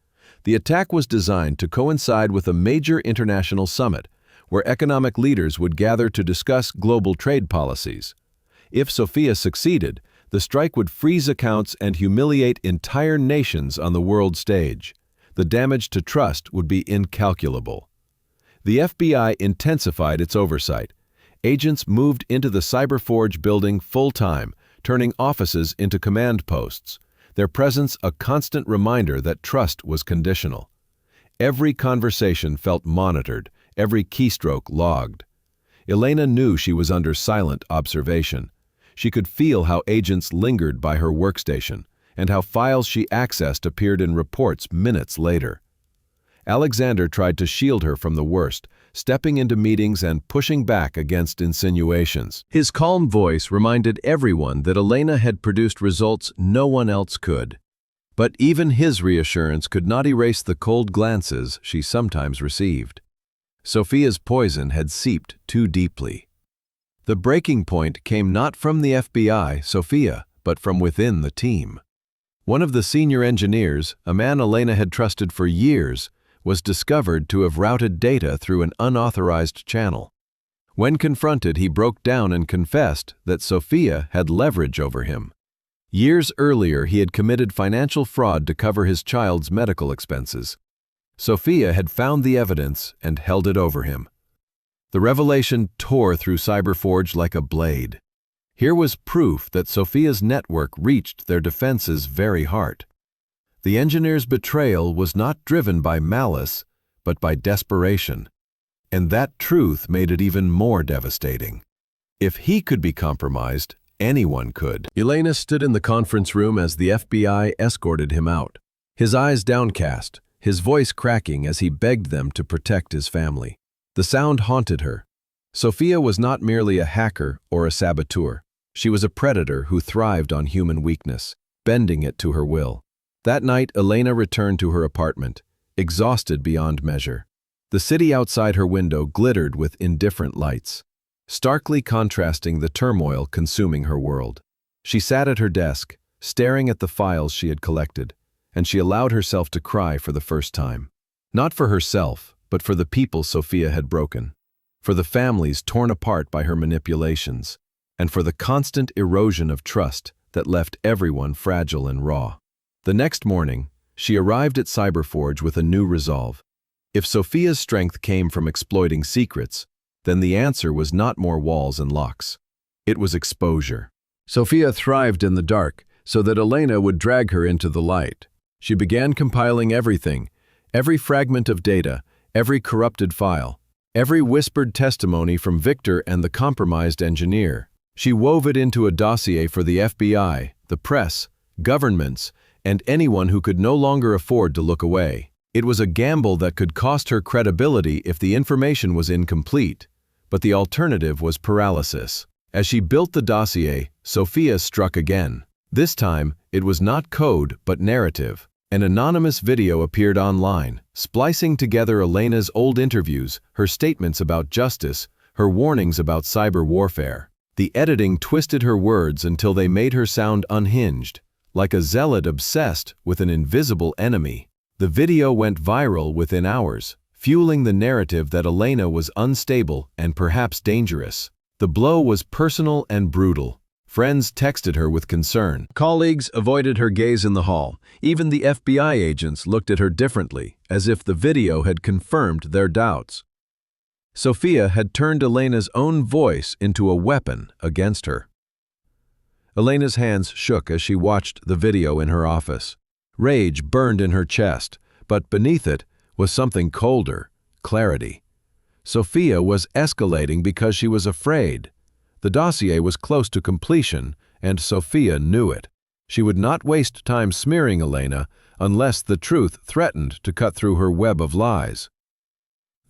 The attack was designed to coincide with a major international summit, where economic leaders would gather to discuss global trade policies. If Sophia succeeded, the strike would freeze accounts and humiliate entire nations on the world stage. The damage to trust would be incalculable. The FBI intensified its oversight. Agents moved into the Cyberforge building full-time, turning offices into command posts, their presence a constant reminder that trust was conditional. Every conversation felt monitored, every keystroke logged. Elena knew she was under silent observation. She could feel how agents lingered by her workstation, and how files she accessed appeared in reports minutes later. Alexander tried to shield her from the worst, stepping into meetings and pushing back against insinuations. His calm voice reminded everyone that Elena had produced results no one else could. But even his reassurance could not erase the cold glances she sometimes received. Sophia's poison had seeped too deeply. The breaking point came not from the FBI, Sophia, but from within the team. One of the senior engineers, a man Elena had trusted for years, was discovered to have routed data through an unauthorized channel. When confronted, he broke down and confessed that Sophia had leverage over him. Years earlier, he had committed financial fraud to cover his child's medical expenses. Sophia had found the evidence and held it over him. The revelation tore through Cyberforge like a blade. Here was proof that Sophia's network reached their defense's very heart. The engineer's betrayal was not driven by malice, but by desperation. And that truth made it even more devastating. If he could be compromised, anyone could. Elena stood in the conference room as the FBI escorted him out, his eyes downcast, his voice cracking as he begged them to protect his family. The sound haunted her. Sophia was not merely a hacker or a saboteur. She was a predator who thrived on human weakness, bending it to her will. That night, Elena returned to her apartment, exhausted beyond measure. The city outside her window glittered with indifferent lights, starkly contrasting the turmoil consuming her world. She sat at her desk, staring at the files she had collected, and she allowed herself to cry for the first time. Not for herself, but for the people Sophia had broken, for the families torn apart by her manipulations, and for the constant erosion of trust that left everyone fragile and raw. The next morning, she arrived at Cyberforge with a new resolve. If Sophia's strength came from exploiting secrets, then the answer was not more walls and locks. It was exposure. Sophia thrived in the dark, so that Elena would drag her into the light. She began compiling everything, every fragment of data, every corrupted file, every whispered testimony from Victor and the compromised engineer. She wove it into a dossier for the FBI, the press, governments, and anyone who could no longer afford to look away. It was a gamble that could cost her credibility if the information was incomplete, but the alternative was paralysis. As she built the dossier, Sophia struck again. This time, it was not code but narrative. An anonymous video appeared online, splicing together Elena's old interviews, her statements about justice, her warnings about cyber warfare. The editing twisted her words until they made her sound unhinged, like a zealot obsessed with an invisible enemy. The video went viral within hours, fueling the narrative that Elena was unstable and perhaps dangerous. The blow was personal and brutal. Friends texted her with concern. Colleagues avoided her gaze in the hall. Even the FBI agents looked at her differently, as if the video had confirmed their doubts. Sophia had turned Elena's own voice into a weapon against her. Elena's hands shook as she watched the video in her office. Rage burned in her chest, but beneath it was something colder, clarity. Sophia was escalating because she was afraid. The dossier was close to completion, and Sophia knew it. She would not waste time smearing Elena unless the truth threatened to cut through her web of lies.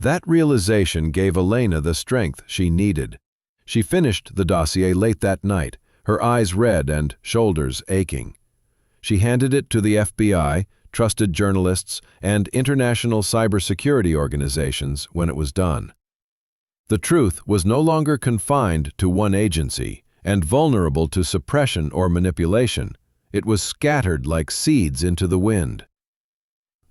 That realization gave Elena the strength she needed. She finished the dossier late that night, her eyes red and shoulders aching. She handed it to the FBI, trusted journalists, and international cybersecurity organizations when it was done. The truth was no longer confined to one agency and vulnerable to suppression or manipulation. It was scattered like seeds into the wind.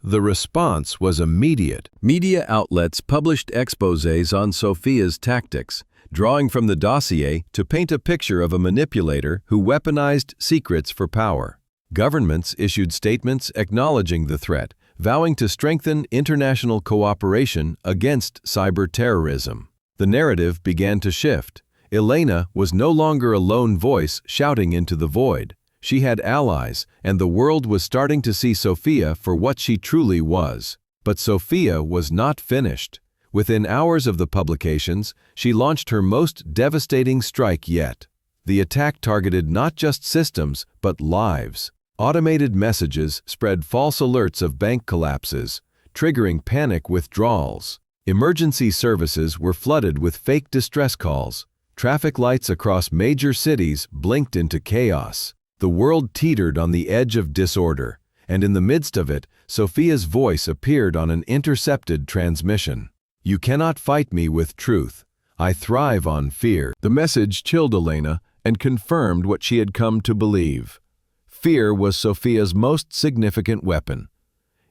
The response was immediate. Media outlets published exposés on Sophia's tactics, drawing from the dossier to paint a picture of a manipulator who weaponized secrets for power. Governments issued statements acknowledging the threat, vowing to strengthen international cooperation against cyber terrorism. The narrative began to shift. Elena was no longer a lone voice shouting into the void. She had allies, and the world was starting to see Sophia for what she truly was. But Sophia was not finished. Within hours of the publications, she launched her most devastating strike yet. The attack targeted not just systems, but lives. Automated messages spread false alerts of bank collapses, triggering panic withdrawals. Emergency services were flooded with fake distress calls. Traffic lights across major cities blinked into chaos. The world teetered on the edge of disorder, and in the midst of it, Sophia's voice appeared on an intercepted transmission. "You cannot fight me with truth. I thrive on fear." The message chilled Elena and confirmed what she had come to believe. Fear was Sophia's most significant weapon.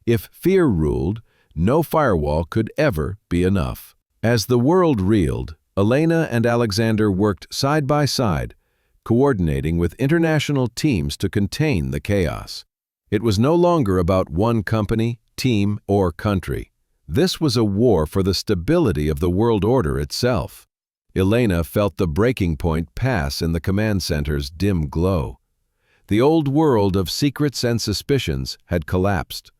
If fear ruled, no firewall could ever be enough. As the world reeled, Elena and Alexander worked side by side, coordinating with international teams to contain the chaos. It was no longer about one company, team, or country. This was a war for the stability of the world order itself. Elena felt the breaking point pass in the command center's dim glow. The old world of secrets and suspicions had collapsed.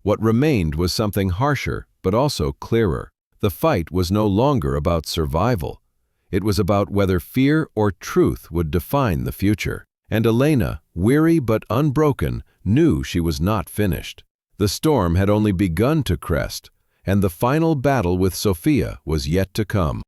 What remained was something harsher, but also clearer. The fight was no longer about survival. It was about whether fear or truth would define the future. And Elena, weary but unbroken, knew she was not finished. The storm had only begun to crest, and the final battle with Sophia was yet to come.